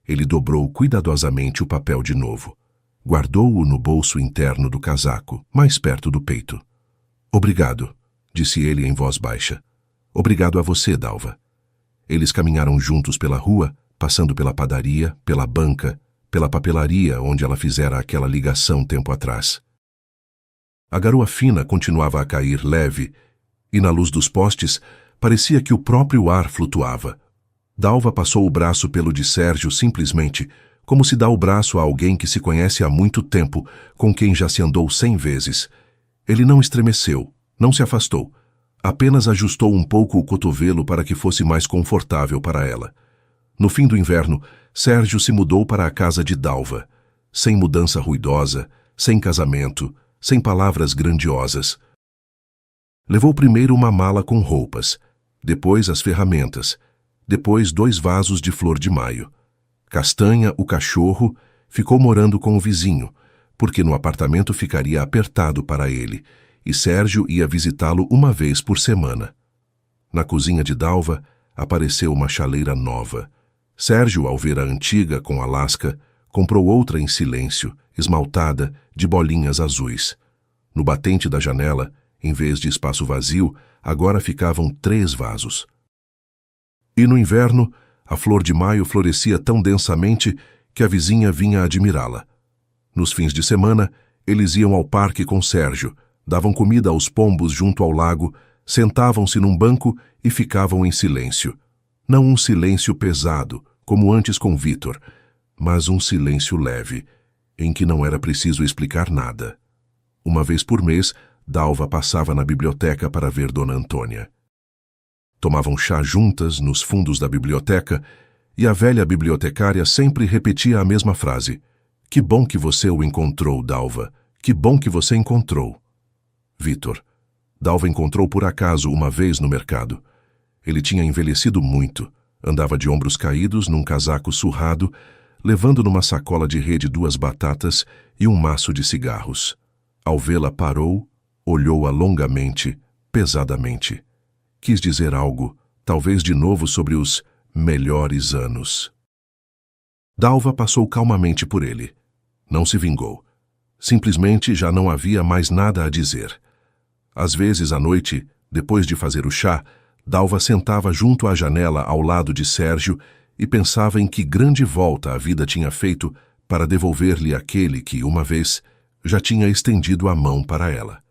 Speaker 1: Ele dobrou cuidadosamente o papel de novo. Guardou-o no bolso interno do casaco, mais perto do peito. "Obrigado", disse ele em voz baixa. "Obrigado a você, Dalva." Eles caminharam juntos pela rua, passando pela padaria, pela banca, pela papelaria onde ela fizera aquela ligação tempo atrás. A garoa fina continuava a cair leve, e na luz dos postes parecia que o próprio ar flutuava. Dalva passou o braço pelo de Sérgio simplesmente, como se dá o braço a alguém que se conhece há muito tempo, com quem já se andou 100 vezes. Ele não estremeceu, não se afastou. Apenas ajustou um pouco o cotovelo para que fosse mais confortável para ela. No fim do inverno, Sérgio se mudou para a casa de Dalva, sem mudança ruidosa, sem casamento, sem palavras grandiosas. Levou primeiro uma mala com roupas, depois as ferramentas, depois 2 vasos de flor de maio. Castanha, o cachorro, ficou morando com o vizinho, porque no apartamento ficaria apertado para ele, e Sérgio ia visitá-lo uma vez por semana. Na cozinha de Dalva apareceu uma chaleira nova. Sérgio, ao ver a antiga com a lasca, comprou outra em silêncio, esmaltada, de bolinhas azuis. No batente da janela, em vez de espaço vazio, agora ficavam 3 vasos. E no inverno, a flor de maio florescia tão densamente que a vizinha vinha admirá-la. Nos fins de semana, eles iam ao parque com Sérgio, davam comida aos pombos junto ao lago, sentavam-se num banco e ficavam em silêncio. Não um silêncio pesado, como antes com Vítor, mas um silêncio leve, em que não era preciso explicar nada. Uma vez por mês, Dalva passava na biblioteca para ver Dona Antônia. Tomavam chá juntas nos fundos da biblioteca e a velha bibliotecária sempre repetia a mesma frase: "Que bom que você o encontrou, Dalva. Que bom que você encontrou." Vítor. Dalva encontrou por acaso uma vez no mercado. Ele tinha envelhecido muito, andava de ombros caídos num casaco surrado, levando numa sacola de rede 2 batatas e um maço de cigarros. Ao vê-la parou, olhou-a longamente, pesadamente. Quis dizer algo, talvez de novo sobre os melhores anos. Dalva passou calmamente por ele. Não se vingou. Simplesmente já não havia mais nada a dizer. Às vezes, à noite, depois de fazer o chá, Dalva sentava junto à janela ao lado de Sérgio e pensava em que grande volta a vida tinha feito para devolver-lhe aquele que, uma vez, já tinha estendido a mão para ela.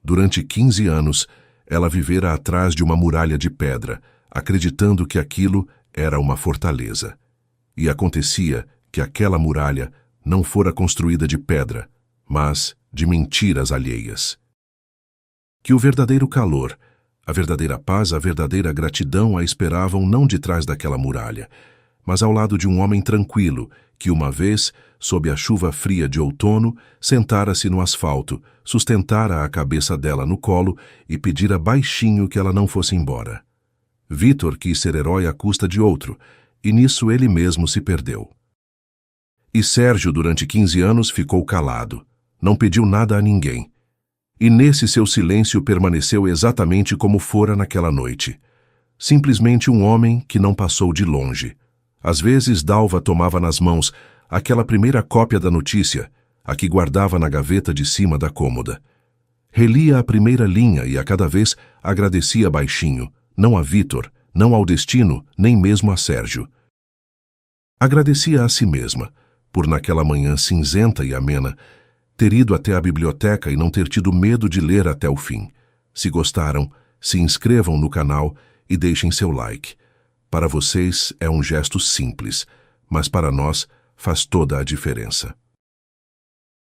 Speaker 1: Durante 15 anos, ela vivera atrás de uma muralha de pedra, acreditando que aquilo era uma fortaleza. E acontecia que aquela muralha não fora construída de pedra, mas de mentiras alheias. Que o verdadeiro calor, a verdadeira paz, a verdadeira gratidão a esperavam não de trás daquela muralha, mas ao lado de um homem tranquilo que uma vez, sob a chuva fria de outono, sentara-se no asfalto, sustentara a cabeça dela no colo e pedira baixinho que ela não fosse embora. Vítor quis ser herói à custa de outro, e nisso ele mesmo se perdeu. E Sérgio, durante 15 anos, ficou calado, não pediu nada a ninguém. E nesse seu silêncio permaneceu exatamente como fora naquela noite. Simplesmente um homem que não passou de longe. Às vezes Dalva tomava nas mãos aquela primeira cópia da notícia, a que guardava na gaveta de cima da cômoda. Relia a primeira linha e a cada vez agradecia baixinho, não a Vítor, não ao destino, nem mesmo a Sérgio. Agradecia a si mesma, por naquela manhã cinzenta e amena, ter ido até a biblioteca e não ter tido medo de ler até o fim. Se gostaram, se inscrevam no canal e deixem seu like. Para vocês é um gesto simples, mas para nós faz toda a diferença.